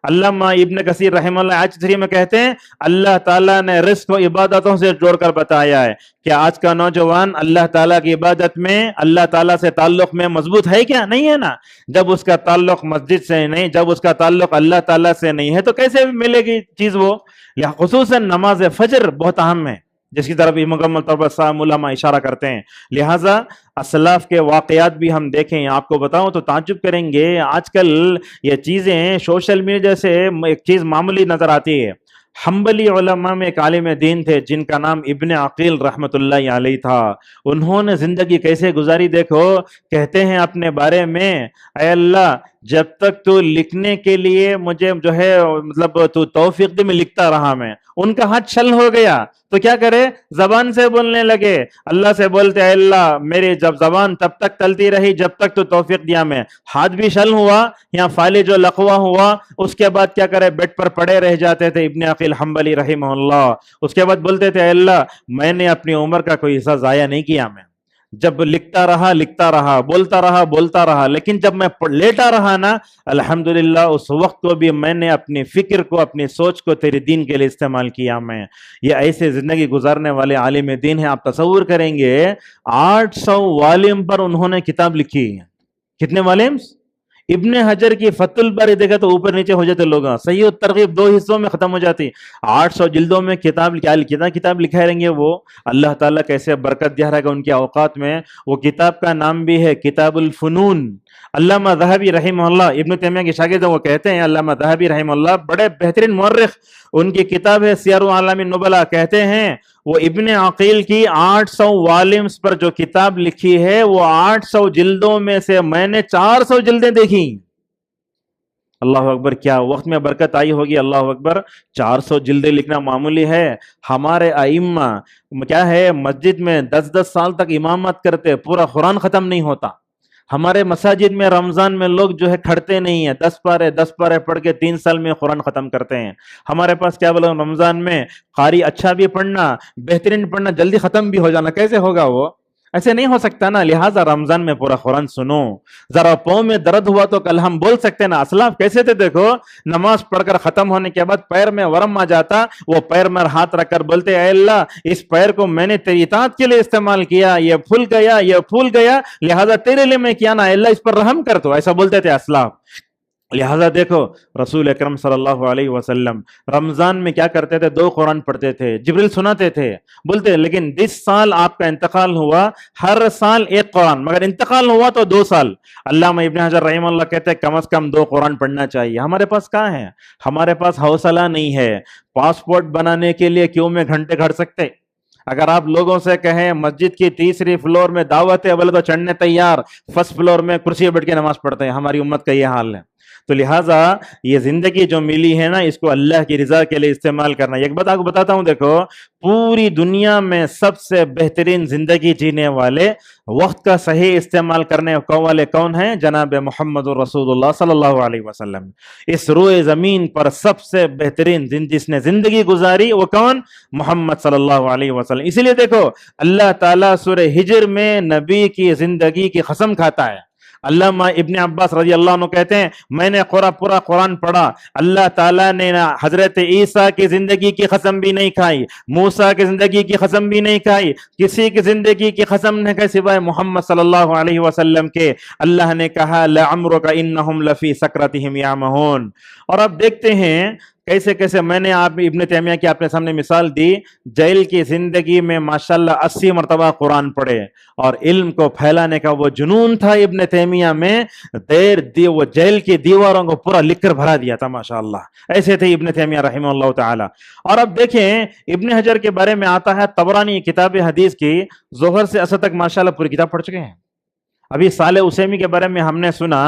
علامہ ابن کثیر رحمہ اللہ آیت شریف میں کہتے ہیں اللہ تعالیٰ نے رزق کو عبادتوں سے جوڑ کر بتایا ہے کہ آج کا نوجوان اللہ تعالیٰ کی عبادت میں، اللہ تعالیٰ سے تعلق میں مضبوط ہے کیا؟ نہیں ہے نا۔ جب اس کا تعلق مسجد سے نہیں، جب اس کا تعلق اللہ تعالیٰ سے نہیں ہے تو کیسے ملے گی چیز وہ؟ یا خصوصاً نماز فجر بہت اہم ہے، جس کی طرف مکمل طور پر صاحب علماء اشارہ کرتے ہیں۔ لہٰذا اسلاف کے واقعات بھی ہم دیکھیں، آپ کو بتاؤں تو تعجب کریں گے، آج کل یہ چیزیں سوشل میڈیا سے ایک چیز معمولی نظر آتی ہے۔ حنبلی علماء میں ایک عالم دین تھے جن کا نام ابن عقیل رحمۃ اللہ علیہ تھا، انہوں نے زندگی کیسے گزاری دیکھو، کہتے ہیں اپنے بارے میں اے اللہ جب تک تو لکھنے کے لیے مجھے جو ہے مطلب تو توفیق دے، میں لکھتا رہا، میں ان کا ہاتھ چھل ہو گیا تو کیا کرے، زبان سے بولنے لگے، اللہ سے بولتے اے اللہ میری جب زبان تب تک چلتی رہی جب تک تو توفیق دیا، میں ہاتھ بھی شل ہوا یا فالج جو لقوا ہوا، اس کے بعد کیا کرے، بیڈ پر پڑے رہ جاتے تھے ابن عقیل حنبلی رحمہ اللہ۔ اس کے بعد بولتے تھے اے اللہ میں نے اپنی عمر کا کوئی حصہ ضائع نہیں کیا، میں جب لکھتا رہا بولتا رہا، لیکن جب میں لیٹا رہا نا الحمدللہ اس وقت کو بھی میں نے اپنی فکر کو، اپنی سوچ کو تیرے دین کے لیے استعمال کیا۔ میں یہ ایسے زندگی گزارنے والے عالم دین ہیں، آپ تصور کریں گے 800 والم پر انہوں نے کتاب لکھی ہے۔ کتنے والمز؟ ابن حجر کی فتح الباری دیکھا تو اوپر نیچے ہو جاتے لوگ، صحیح الترغیب 2 حصوں میں ختم ہو جاتی، 800 جلدوں میں کتاب کتاب لکھائے رہیں گے وہ۔ اللہ تعالیٰ کیسے برکت دیا رہے گا ان کے اوقات میں۔ وہ کتاب کا نام بھی ہے کتاب الفنون۔ علامہ ذہبی رحمہ اللہ ابن تیمیہ کے شاگرد وہ کہتے ہیں، علامہ ذہبی رحمہ اللہ بڑے بہترین مورخ، ان کی کتاب ہے سیر اعلام النبلاء، کہتے ہیں وہ ابن عقیل کی 800 والمز پر جو کتاب لکھی ہے وہ 800 جلدوں میں سے میں نے 400 جلدیں دیکھی۔ اللہ اکبر، کیا وقت میں برکت آئی ہوگی، اللہ اکبر۔ 400 جلدیں لکھنا معمولی ہے؟ ہمارے ائمہ کیا ہے مسجد میں 10 سال تک امامت کرتے، پورا قرآن ختم نہیں ہوتا۔ ہمارے مساجد میں رمضان میں لوگ جو ہے کھڑتے نہیں ہیں، 10 پارے پڑھ کے 3 سال میں قرآن ختم کرتے ہیں۔ ہمارے پاس کیا بولے رمضان میں قاری اچھا بھی پڑھنا، بہترین پڑھنا، جلدی ختم بھی ہو جانا، کیسے ہوگا وہ؟ ایسے نہیں ہو سکتا نا. لہٰذا رمضان میں پورا قرآن سنو. ذرا پاؤں میں درد ہوا تو کل ہم بول سکتے نا. اسلاف کیسے تھے دیکھو, نماز پڑھ کر ختم ہونے کے بعد پیر میں ورم آ جاتا, وہ پیر میں ہاتھ رکھ کر بولتے اے اللہ اس پیر کو میں نے تیری اطاعت کے لیے استعمال کیا, یہ پھول گیا یہ پھول گیا, لہٰذا تیرے لیے میں کیا نا, اے اللہ اس پر رحم کر تو. ایسا بولتے تھے اسلاف. لہٰذا دیکھو رسول اکرم صلی اللہ علیہ وسلم رمضان میں کیا کرتے تھے, 2 قرآن پڑھتے تھے, جبریل سناتے تھے, بولتے لیکن جس سال آپ کا انتقال ہوا ہر سال 1 قرآن, مگر انتقال ہوا تو 2 سال. علامہ ابن حجر رحمہ اللہ کہتے ہیں کم از کم 2 قرآن پڑھنا چاہیے. ہمارے پاس کہاں ہے, ہمارے پاس حوصلہ نہیں ہے. پاسپورٹ بنانے کے لیے کیوں میں گھنٹے گھڑ سکتے. اگر آپ لوگوں سے کہیں مسجد کی 3ری فلور میں دعوت ہے بولے تو چڑھنے تیار, 1st فلور میں کرسی بیٹھ کے نماز پڑھتے ہیں. ہماری امت کا یہ حال ہے. تو لہٰذا یہ زندگی جو ملی ہے نا, اس کو اللہ کی رضا کے لیے استعمال کرنا. ایک بات آپ کو بتاتا ہوں, دیکھو پوری دنیا میں سب سے بہترین زندگی جینے والے, وقت کا صحیح استعمال کرنے والے کون ہیں؟ جناب محمد رسول اللہ صلی اللہ علیہ وسلم. اس روئے زمین پر سب سے بہترین جس نے زندگی گزاری وہ کون؟ محمد صلی اللہ علیہ وسلم. اسی لیے دیکھو اللہ تعالیٰ سورہ ہجر میں نبی کی زندگی کی قسم کھاتا ہے. علامہ ابن عباس رضی اللہ عنہ کہتے ہیں میں نے پورا قرآن پڑھا, اللہ تعالیٰ نے حضرت عیسیٰ کی زندگی کی قسم بھی نہیں کھائی, موسیٰ کی زندگی کی قسم بھی نہیں کھائی, کسی کی زندگی کی قسم نہیں کھائی سوائے محمد صلی اللہ علیہ وسلم کے. اللہ نے کہا لعمرک انہم لفی سکرتہم یعمہون. اور اب دیکھتے ہیں کیسے کیسے, میں نے آپ ابن تیمیہ کی آپ نے سامنے مثال دی, جیل کی زندگی میں ماشاءاللہ 80 مرتبہ قرآن پڑھے, اور علم کو پھیلانے کا وہ جنون تھا ابن تیمیہ میں, وہ جیل کی دیواروں کو پورا لکھ کر بھرا دیا تھا ماشاءاللہ. ایسے تھے ابن تیمیہ رحمہ اللہ تعالی. اور اب دیکھیں ابن حجر کے بارے میں آتا ہے طبرانی کتاب حدیث کی, ظہر سے اثر تک ماشاءاللہ پوری کتاب پڑھ چکے ہیں. ابھی صالح اسیمی کے بارے میں ہم نے سنا,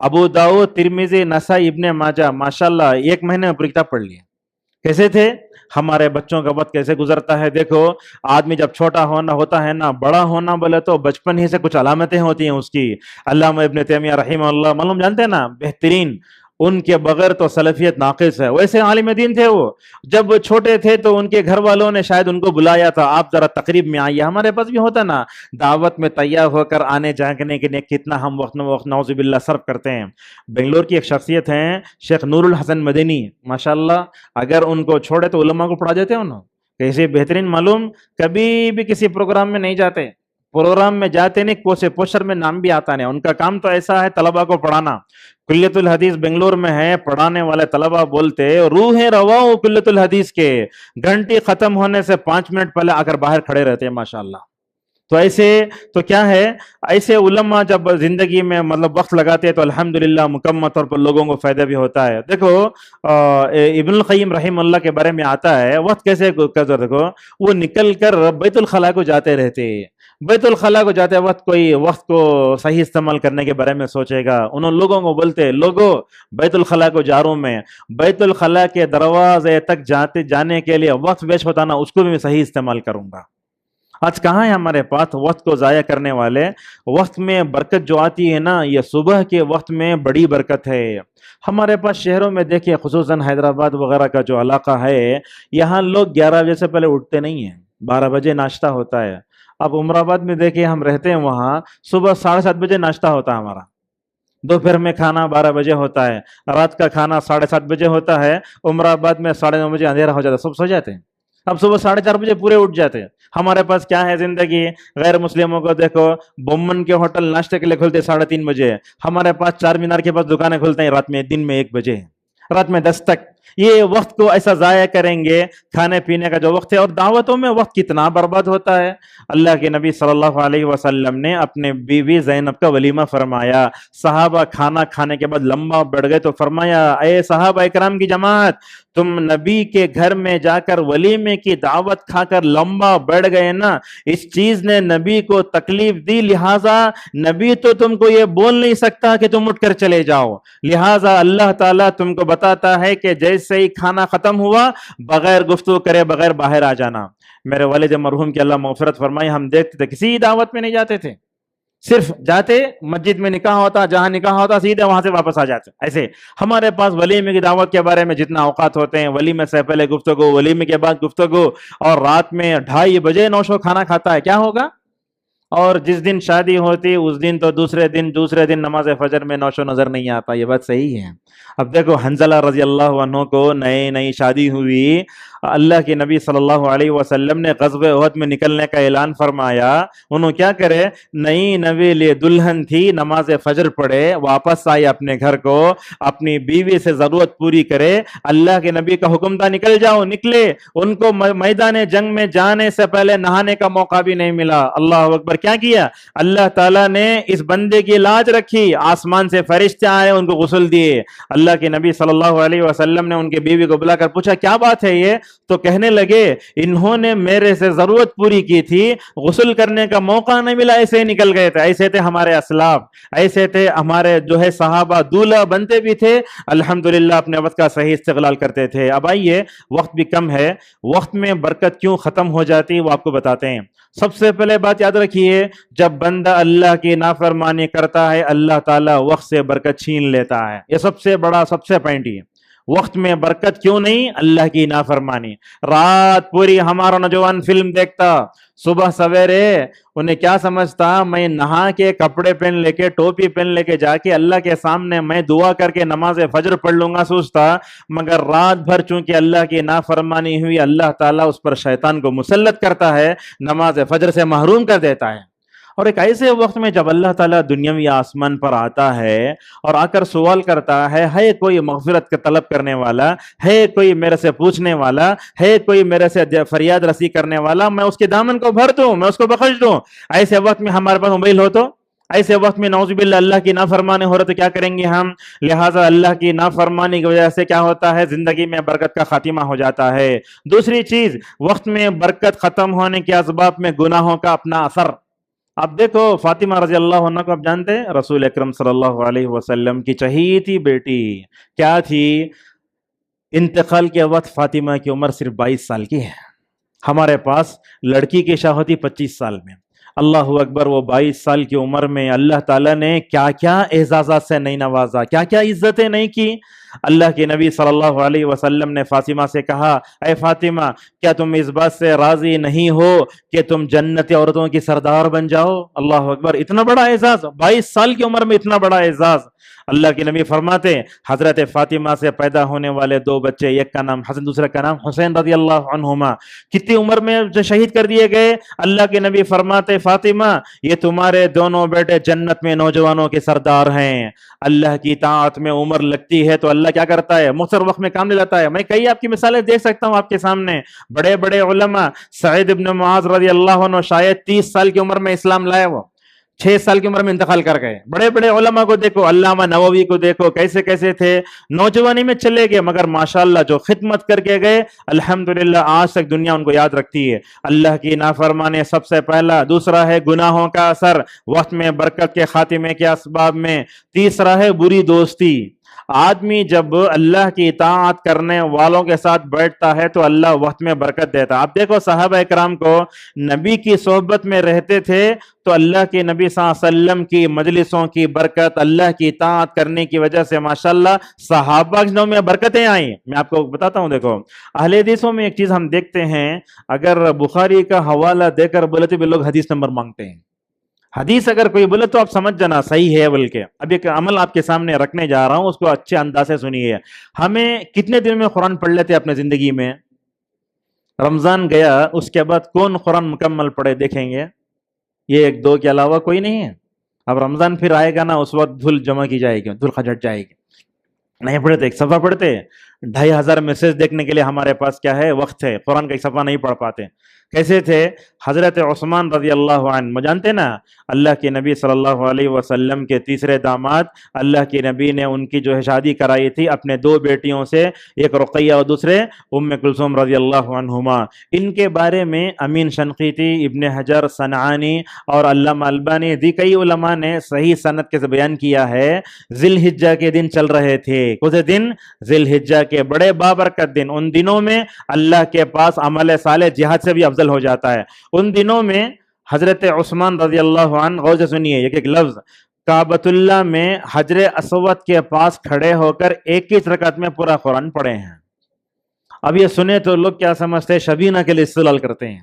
ابو داؤد, ترمذی, نسائی, ابن ماجہ, ماشاءاللہ 1 مہینے میں پوری کتاب پڑھ لی. کیسے تھے؟ ہمارے بچوں کا وقت کیسے گزرتا ہے. دیکھو آدمی جب چھوٹا ہوتا ہے نا, بڑا ہونا بولے تو بچپن ہی سے کچھ علامتیں ہوتی ہیں اس کی. علامہ ابن تیمیہ رحمہ اللہ معلوم جانتے ہیں نا, بہترین, ان کے بغیر تو سلفیت ناقص ہے. ویسے عالم دین تھے وہ, جب چھوٹے تھے تو ان کے گھر والوں نے شاید ان کو بلایا تھا, آپ ذرا تقریب میں آئیے. ہمارے پاس بھی ہوتا نا, دعوت میں تیار ہو کر آنے جانے کے لیے کتنا ہم وقت نعوذ باللہ صرف کرتے ہیں. بنگلور کی ایک شخصیت ہیں شیخ نور الحسن مدنی, ماشاءاللہ اگر ان کو چھوڑے تو علماء کو پڑھا دیتے ہو نا. کیسے بہترین معلوم, کبھی بھی کسی پروگرام میں نہیں جاتے, پروگرام میں جاتے نہیں, کوسے پوسٹر میں نام بھی آتا نہیں. ان کا کام تو ایسا ہے طلبہ کو پڑھانا. کلیت الحدیث بنگلور میں ہے, پڑھانے والے طلبہ بولتے روح روا کلیت الحدیث کے, گھنٹی ختم ہونے سے 5 منٹ پہلے آ کر باہر کھڑے رہتے ہیں ماشاءاللہ. تو ایسے تو کیا ہے, ایسے علماء جب زندگی میں مطلب وقت لگاتے ہیں تو الحمدللہ مکمل طور پر لوگوں کو فائدہ بھی ہوتا ہے. دیکھو ابن القیم رحم اللہ کے بارے میں آتا ہے, وقت کیسے دیکھو, وہ نکل کر بیت الخلاء کو جاتے رہتے. بیت الخلاء کو جاتے وقت کوئی وقت کو صحیح استعمال کرنے کے بارے میں سوچے گا, انہوں لوگوں کو بولتے لوگوں بیت الخلاء کو جا رہا ہوں میں, بیت الخلاء کے دروازے تک جانے کے لیے وقت ویسٹ ہوتا نا, اس کو بھی میں صحیح استعمال کروں گا. آج کہاں ہے ہمارے پاس وقت کو ضائع کرنے والے. وقت میں برکت جو آتی ہے نا, یہ صبح کے وقت میں بڑی برکت ہے. ہمارے پاس شہروں میں دیکھیے, خصوصاً حیدرآباد وغیرہ کا جو علاقہ ہے, یہاں لوگ 11 بجے سے پہلے اٹھتے نہیں ہیں, 12 بجے ناشتہ ہوتا ہے. اب عمر آباد میں دیکھیے ہم رہتے ہیں, وہاں صبح 7:30 بجے ناشتہ ہوتا ہے ہمارا, دوپہر میں کھانا 12 بجے ہوتا ہے, رات کا کھانا 7:30 بجے ہوتا ہے. عمر آباد میں 9:30 بجے اندھیرا ہو جاتا ہے, سب سو جاتے ہیں. اب صبح 4:30 بجے پورے اٹھ جاتے ہیں. ہمارے پاس کیا ہے زندگی. غیر مسلموں کو دیکھو, بومن کے ہوٹل ناشتے کے لیے کھلتے 3:30 بجے, ہمارے پاس چار مینار کے پاس دکانیں کھلتے ہیں رات میں, دن میں 1 بجے, رات میں 10 تک. یہ وقت کو ایسا ضائع کریں گے, کھانے پینے کا جو وقت ہے. اور دعوتوں میں وقت کتنا برباد ہوتا ہے. اللہ کے نبی صلی اللہ علیہ وسلم نے اپنے بیوی زینب کا ولیمہ فرمایا. صحابہ کھانا کھانے کے بعد لمبا بیٹھ گئے تو فرمایا, اے صحابہ اکرام کی جماعت, تم نبی کے گھر میں جا کر ولیمے کی دعوت کھا کر لمبا بیٹھ گئے نا, اس چیز نے نبی کو تکلیف دی, لہٰذا نبی تو تم کو یہ بول نہیں سکتا کہ تم اٹھ کر چلے جاؤ. لہٰذا اللہ تعالیٰ تم کو بتاتا ہے کہ جیسے ہی کھانا ختم ہوا بغیر گفتگو کرے بغیر باہر آ جانا. میرے والد مرحوم کی اللہ مغفرت فرمائے, ہم دیکھتے تھے کسی دعوت میں نہیں جاتے تھے, صرف جاتے مسجد میں نکاح ہوتا, جہاں نکاح ہوتا سیدھے وہاں سے واپس آ جاتے. ایسے ہمارے پاس ولیمے کی دعوت کے بارے میں جتنا اوقات ہوتے ہیں, ولیمے سے پہلے گفتگو, ولیمے کے بعد گفتگو, اور رات میں 2:30 بجے نوشو کھانا کھاتا ہے, کیا ہوگا. اور جس دن شادی ہوتی اس دن تو دوسرے دن نماز فجر میں نوش و نظر نہیں آتا. یہ بات صحیح ہے. اب دیکھو حنزلہ رضی اللہ عنہ کو نئی شادی ہوئی, اللہ کے نبی صلی اللہ علیہ وسلم نے غزوہ احد میں نکلنے کا اعلان فرمایا. انہوں کیا کرے, نئی نویلی دلہن تھی, نماز فجر پڑھے, واپس آئی اپنے گھر کو, اپنی بیوی سے ضرورت پوری کرے. اللہ کے نبی کا حکم تھا نکل جاؤ, نکلے. ان کو میدان جنگ میں جانے سے پہلے نہانے کا موقع بھی نہیں ملا. اللہ اکبر. کیا کیا اللہ تعالیٰ نے, اس بندے کی لاج رکھی, آسمان سے فرشتے آئے, ان کو غسل دیے. اللہ کے نبی صلی اللہ علیہ وسلم نے ان کی بیوی کو بلا کر پوچھا کیا بات ہے یہ, تو کہنے لگے انہوں نے میرے سے ضرورت پوری کی تھی, غسل کرنے کا موقع نہیں ملا, ایسے ہی نکل گئے تھے. ایسے تھے ہمارے اسلاف, ایسے تھے ہمارے جو ہے صحابہ, دولہ بنتے بھی تھے, الحمدللہ اپنے وقت کا صحیح استغلال کرتے تھے. اب آئیے, وقت بھی کم ہے, وقت میں برکت کیوں ختم ہو جاتی وہ آپ کو بتاتے ہیں. سب سے پہلے بات یاد رکھیے, جب بندہ اللہ کی نافرمانی کرتا ہے اللہ تعالیٰ وقت سے برکت چھین لیتا ہے. یہ سب سے پوائنٹ ہی ہے. وقت میں برکت کیوں نہیں, اللہ کی نافرمانی. رات پوری ہمارا نوجوان فلم دیکھتا, صبح سویرے انہیں کیا سمجھتا, میں نہا کے کپڑے پہن لے کے ٹوپی پہن لے کے جا کے اللہ کے سامنے میں دعا کر کے نماز فجر پڑھ لوں گا سوچتا, مگر رات بھر چونکہ اللہ کی نافرمانی ہوئی, اللہ تعالیٰ اس پر شیطان کو مسلط کرتا ہے, نماز فجر سے محروم کر دیتا ہے. اور ایک ایسے وقت میں جب اللہ تعالیٰ دنیاوی آسمان پر آتا ہے اور آ کر سوال کرتا ہے کوئی مغفرت کا طلب کرنے والا, ہے کوئی میرے سے پوچھنے والا, ہے کوئی میرے سے فریاد رسی کرنے والا, میں اس کے دامن کو بھر دوں, میں اس کو بخش دوں. ایسے وقت میں ہمارے پاس موبائل ہو تو, ایسے وقت میں نعوذ باللہ اللہ کی نافرمانی ہو رہا تو کیا کریں گے ہم. لہٰذا اللہ کی نافرمانی کی وجہ سے کیا ہوتا ہے, زندگی میں برکت کا خاتمہ ہو جاتا ہے. دوسری چیز, وقت میں برکت ختم ہونے کے اسباب میں گناہوں کا اپنا اثر. اب دیکھو فاطمہ رضی اللہ عنہ کو آپ جانتے ہیں, رسول اکرم صلی اللہ علیہ وسلم کی چہیتی بیٹی. کیا تھی, انتقال کے وقت فاطمہ کی عمر صرف 22 سال کی ہے. ہمارے پاس لڑکی کی شاہ ہوتی 25 سال میں. اللہ اکبر. وہ 22 سال کی عمر میں اللہ تعالیٰ نے کیا کیا اعزازات سے نہیں نوازا, کیا کیا عزتیں نہیں کی. اللہ کے نبی صلی اللہ علیہ وسلم نے فاطمہ سے کہا, اے فاطمہ کیا تم اس بات سے راضی نہیں ہو کہ تم جنتی عورتوں کی سردار بن جاؤ. اللہ اکبر. اتنا بڑا اعزاز, 22 سال کی عمر میں اتنا بڑا اعزاز. اللہ کے نبی فرماتے, حضرت فاطمہ سے پیدا ہونے والے 2 بچے, ایک کا نام حسن دوسرے کا نام حسین رضی اللہ عنہما, کتنی عمر میں شہید کر دیے گئے. اللہ کے نبی فرماتے, فاطمہ یہ تمہارے دونوں بیٹے جنت میں نوجوانوں کے سردار ہیں. اللہ کی طاعت میں عمر لگتی ہے تو اللہ کیا کرتا ہے, مختصر وقت میں کام لے لیتا ہے. میں کئی آپ کی مثالیں دیکھ سکتا ہوں آپ کے سامنے. بڑے بڑے علماء, سعید ابن معاذ رضی اللہ عنہ شاید 30 سال کی عمر میں اسلام لائے, وہ 6 سال کی عمر میں انتقال کر گئے. بڑے بڑے علماء کو دیکھو, علامہ نووی کو دیکھو, کیسے کیسے تھے, نوجوانی میں چلے گئے, مگر ماشاءاللہ جو خدمت کر کے گئے الحمدللہ آج تک دنیا ان کو یاد رکھتی ہے. اللہ کی نافرمانی سب سے پہلا. دوسرا ہے گناہوں کا اثر وقت میں برکت کے خاتمے کے اسباب میں. تیسرا ہے بری دوستی. آدمی جب اللہ کی اطاعت کرنے والوں کے ساتھ بیٹھتا ہے تو اللہ وقت میں برکت دیتا ہے. آپ دیکھو صحابہ اکرام کو نبی کی صحبت میں رہتے تھے تو اللہ کے نبی صلی اللہ علیہ وسلم کی مجلسوں کی برکت, اللہ کی اطاعت کرنے کی وجہ سے ماشاءاللہ صحابہ کے دنوں میں برکتیں آئیں. میں آپ کو بتاتا ہوں, دیکھو اہل حدیثوں میں ایک چیز ہم دیکھتے ہیں, اگر بخاری کا حوالہ دے کر بولے تو بھی لوگ حدیث نمبر مانگتے ہیں. حدیث اگر کوئی بولے تو آپ سمجھ جانا صحیح ہے. بلکہ اب ایک عمل آپ کے سامنے رکھنے جا رہا ہوں, اس کو اچھے انداز سے سنیے. ہمیں کتنے دن میں قرآن پڑھ لیتے اپنے زندگی میں؟ رمضان گیا اس کے بعد کون قرآن مکمل پڑھے دیکھیں گے؟ یہ 1-2 کے علاوہ کوئی نہیں ہے. اب رمضان پھر آئے گا نا, اس وقت دھول جمع کی جائے گی, دھول خجٹ جائے گی. نہیں پڑھتے, ایک صفحہ پڑھتے, 2500 میسج دیکھنے کے لیے ہمارے پاس کیا ہے, وقت ہے. قرآن کا ایک صفحہ نہیں پڑھ پاتے. کیسے تھے حضرت عثمان رضی اللہ عنہ, جانتے نا اللہ کے نبی صلی اللہ علیہ وسلم کے تیسرے داماد, اللہ کے نبی نے ان کی جو ہے شادی کرائی تھی اپنے 2 بیٹیوں سے, ایک رقیہ اور دوسرے ام کلثوم رضی اللہ عنہما. ان کے بارے میں امین شنقیطی, ابن حجر, صنعانی اور علامہ البانی کئی علماء نے صحیح سند کے بیان کیا ہے. ذی الحجہ کے دن چل رہے تھے. کون سے دن؟ ذی الحجہ کے بڑے بابرکت دن. ان دنوں میں اللہ کے پاس عمل صالح جہاد سے بھی افضل ہو جاتا ہے. ان دنوں میں حضرت عثمان رضی اللہ عنہ, غور سے سنیے ایک ایک لفظ, کعبۃ اللہ میں حجر اسود کے پاس کھڑے ہو کر 21 رکعت میں پورا قرآن پڑھے ہیں. اب یہ سنے تو لوگ کیا سمجھتے ہیں, شبینہ کے لیے استدلال کرتے ہیں.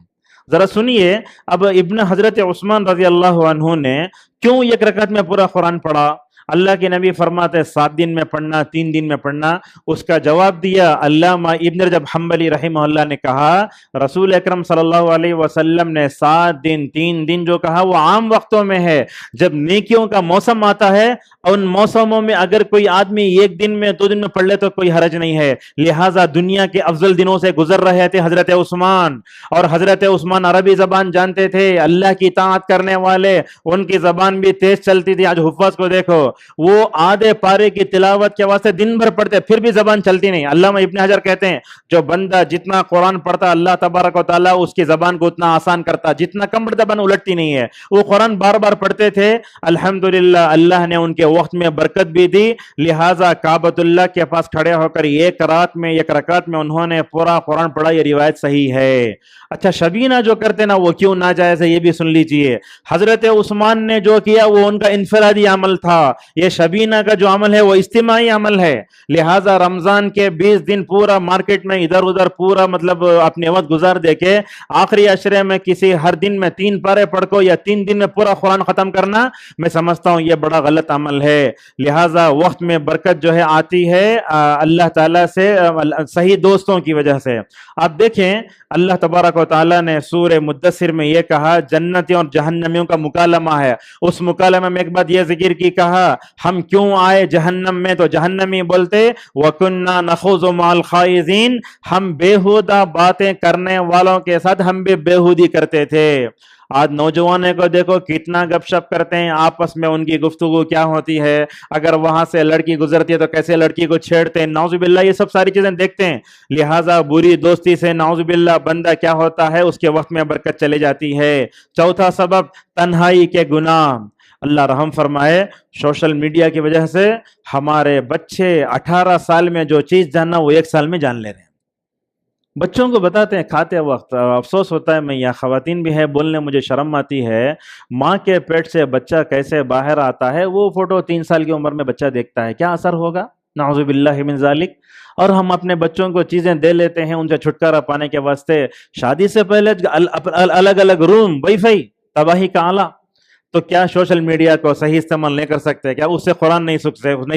ذرا سنیے اب ابن حضرت عثمان رضی اللہ عنہ نے کیوں ایک رکعت میں پورا قرآن پڑھا؟ اللہ کے نبی فرماتے 7 دن میں پڑھنا، 3 دن میں پڑھنا۔ اس کا جواب دیا علامہ ابن رجب حنبلی رحمہ اللہ نے کہا رسول اکرم صلی اللہ علیہ وسلم نے 7 دن 3 دن جو کہا وہ عام وقتوں میں ہے، جب نیکیوں کا موسم آتا ہے ان موسموں میں اگر کوئی آدمی 1 دن میں 2 دن میں پڑھ لے تو کوئی حرج نہیں ہے۔ لہٰذا دنیا کے افضل دنوں سے گزر رہے تھے حضرت عثمان، اور حضرت عثمان عربی زبان جانتے تھے، اللہ کی اطاعت کرنے والے، ان کی زبان بھی تیز چلتی تھی۔ آج حفاظ کو دیکھو، وہ آدھے پارے کی تلاوت کے واسطے دن بھر پڑھتے پھر بھی زبان چلتی نہیں۔ علامہ ابن حجر کہتے ہیں جو بندہ جتنا قرآن پڑھتا اللہ تبارک و تعالیٰ اس کی زبان کو اتنا آسان کرتا، جتنا کم پڑھتا زبان الٹتی نہیں ہے۔ وہ قرآن بار بار پڑھتے تھے، الحمدللہ اللہ نے ان کے وقت میں برکت بھی دی، لہٰذا کعبۃ اللہ کے پاس کھڑے ہو کر ایک رکعت میں انہوں نے پورا قرآن پڑھا، یہ روایت صحیح ہے۔ اچھا شبینہ جو کرتے نا وہ کیوں ناجائز ہے یہ بھی سن لیجئے۔ حضرت عثمان نے جو کیا وہ ان کا انفرادی عمل تھا، یہ شبینہ کا جو عمل ہے وہ اجتماعی عمل ہے۔ لہٰذا رمضان کے 20 دن پورا مارکیٹ میں ادھر ادھر پورا مطلب اپنے وقت گزار دے کے آخری عشرے میں کسی ہر دن میں 3 پارے پڑھ کو یا 3 دن میں پورا قرآن ختم کرنا، میں سمجھتا ہوں یہ بڑا غلط عمل ہے۔ لہٰذا وقت میں برکت جو ہے آتی ہے اللہ تعالیٰ سے صحیح دوستوں کی وجہ سے۔ آپ دیکھیں اللہ تبارک و تعالیٰ نے سورہ مدثر میں یہ کہا جنتیوں اور جہنمیوں کا مکالمہ ہے، اس مکالمہ میں ایک بات یہ ذکر کی، کہا ہم کیوں آئے جہنم میں، تو جہنمی بولتے وَكُنَّا نَخُوضُ مَعَ الْخَائِضِينَ، ہم بےہودہ باتیں کرنے والوں کے ساتھ ہم بھی بےہودی کرتے تھے۔ آج نوجوانوں کو دیکھو کتنا گپ شپ کرتے ہیں، آپس میں ان کی گفتگو کیا ہوتی ہے، اگر وہاں سے لڑکی گزرتی ہے تو کیسے لڑکی کو چھیڑتے ہیں، نعوذ باللہ یہ سب ساری چیزیں دیکھتے ہیں۔ لہٰذا بری دوستی سے نعوذ باللہ بندہ کیا ہوتا ہے، اس کے وقت میں برکت چلے جاتی ہے۔ چوتھا سبب تنہائی کے گناہ۔ اللہ رحم فرمائے، سوشل میڈیا کی وجہ سے ہمارے بچے 18 سال میں جو چیز جاننا وہ 1 سال میں جان لے رہے ہیں۔ بچوں کو بتاتے ہیں کھاتے وقت، افسوس ہوتا ہے، میں یا خواتین بھی ہے بولنے مجھے شرم آتی ہے، ماں کے پیٹ سے بچہ کیسے باہر آتا ہے وہ فوٹو 3 سال کی عمر میں بچہ دیکھتا ہے، کیا اثر ہوگا؟ نعوذ باللہ من ذالک۔ اور ہم اپنے بچوں کو چیزیں دے لیتے ہیں ان سے چھٹکارا پانے کے واسطے، شادی سے پہلے الگ الگ روم، وائی فائی، تباہی کا آلہ۔ تو کیا سوشل میڈیا کو صحیح استعمال نہیں کر سکتے؟ کیا اس سے قرآن نہیں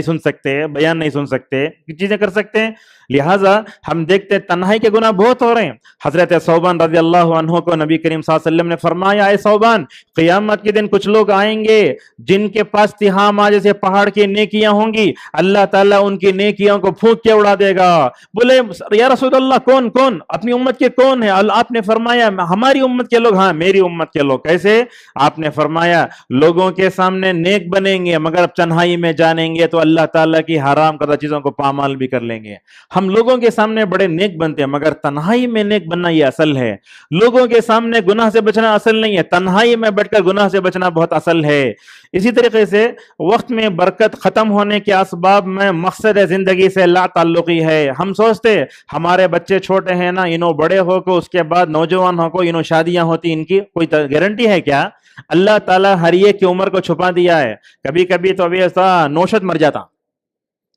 سن سکتے، بیان نہیں سن سکتے، چیزیں کر سکتے ہیں؟ لہٰذا ہم دیکھتے ہیں تنہائی کے گناہ بہت ہو رہے ہیں۔ حضرت ثوبان رضی اللہ عنہ کو نبی کریم صلی اللہ علیہ وسلم نے فرمایا اے ثوبان، قیامت کے دن کچھ لوگ آئیں گے جن کے پاس تہامہ جیسے پہاڑ کی نیکیاں ہوں گی، اللہ تعالیٰ ان کی نیکیوں کو پھونک کے اڑا دے گا۔ بولے یا رسول اللہ کون اپنی امت کے کون ہے؟ آپ نے فرمایا ہماری امت کے لوگ۔ ہاں میری امت کے لوگ۔ کیسے؟ آپ نے فرمایا لوگوں کے سامنے نیک بنیں گے مگر تنہائی میں جانیں گے تو اللہ تعالیٰ کی حرام کردہ چیزوں کو پامال بھی کر لیں گے۔ ہم لوگوں کے سامنے بڑے نیک بنتے ہیں مگر تنہائی میں نیک بننا یہ اصل ہے۔ لوگوں کے سامنے گناہ سے بچنا اصل نہیں ہے، تنہائی میں بیٹھ کر گناہ سے بچنا بہت اصل ہے۔ اسی طریقے سے وقت میں برکت ختم ہونے کے اسباب میں مقصد زندگی سے لا تعلقی ہے۔ ہم سوچتے ہمارے بچے چھوٹے ہیں نا، انہوں بڑے ہو کو اس کے بعد نوجوان ہو کو انہوں شادیاں ہوتی، ان کی کوئی گارنٹی ہے کیا؟ اللہ تعالیٰ ہر ایک کی عمر کو چھپا دیا ہے۔ کبھی کبھی تو ابھی ایسا نوشت مر جاتا،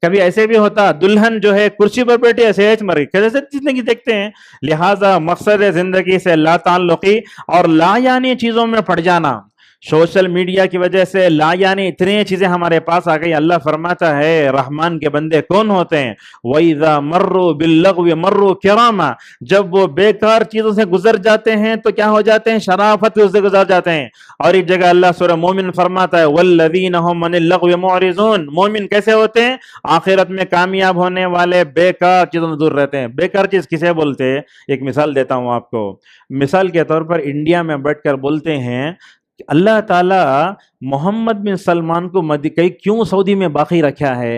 کبھی ایسے بھی ہوتا دلہن جو ہے کرسی پر بیٹھی ایسے مر گئی، کیسے زندگی دیکھتے ہیں۔ لہٰذا مقصد زندگی سے لا تعلقی اور لا یعنی چیزوں میں پڑ جانا، سوشل میڈیا کی وجہ سے لا یعنی اتنی چیزیں ہمارے پاس آ گئی۔ اللہ فرماتا ہے رحمان کے بندے کون ہوتے ہیں؟ وَإِذَا مَرُّوا بِاللَّغْوِ مَرُّوا كِرَامًا، جب وہ بیکار چیزوں سے گزر جاتے ہیں تو کیا ہو جاتے ہیں؟ شرافت سے گزر جاتے ہیں۔ اور ایک جگہ اللہ سورہ مومن فرماتا ہے وَالَّذِينَ هُمْ عَنِ اللَّغْوِ مُعْرِضُونَ، مومن کیسے ہوتے ہیں؟ آخرت میں کامیاب ہونے والے بیکار چیزوں سے دور رہتے ہیں۔ بیکار چیز کسے بولتے ہیں؟ ایک مثال دیتا ہوں آپ کو۔ مثال کے طور پر انڈیا میں بیٹھ کر بولتے ہیں اللہ تعالیٰ محمد بن سلمان کو کیوں سعودی میں باقی رکھا ہے؟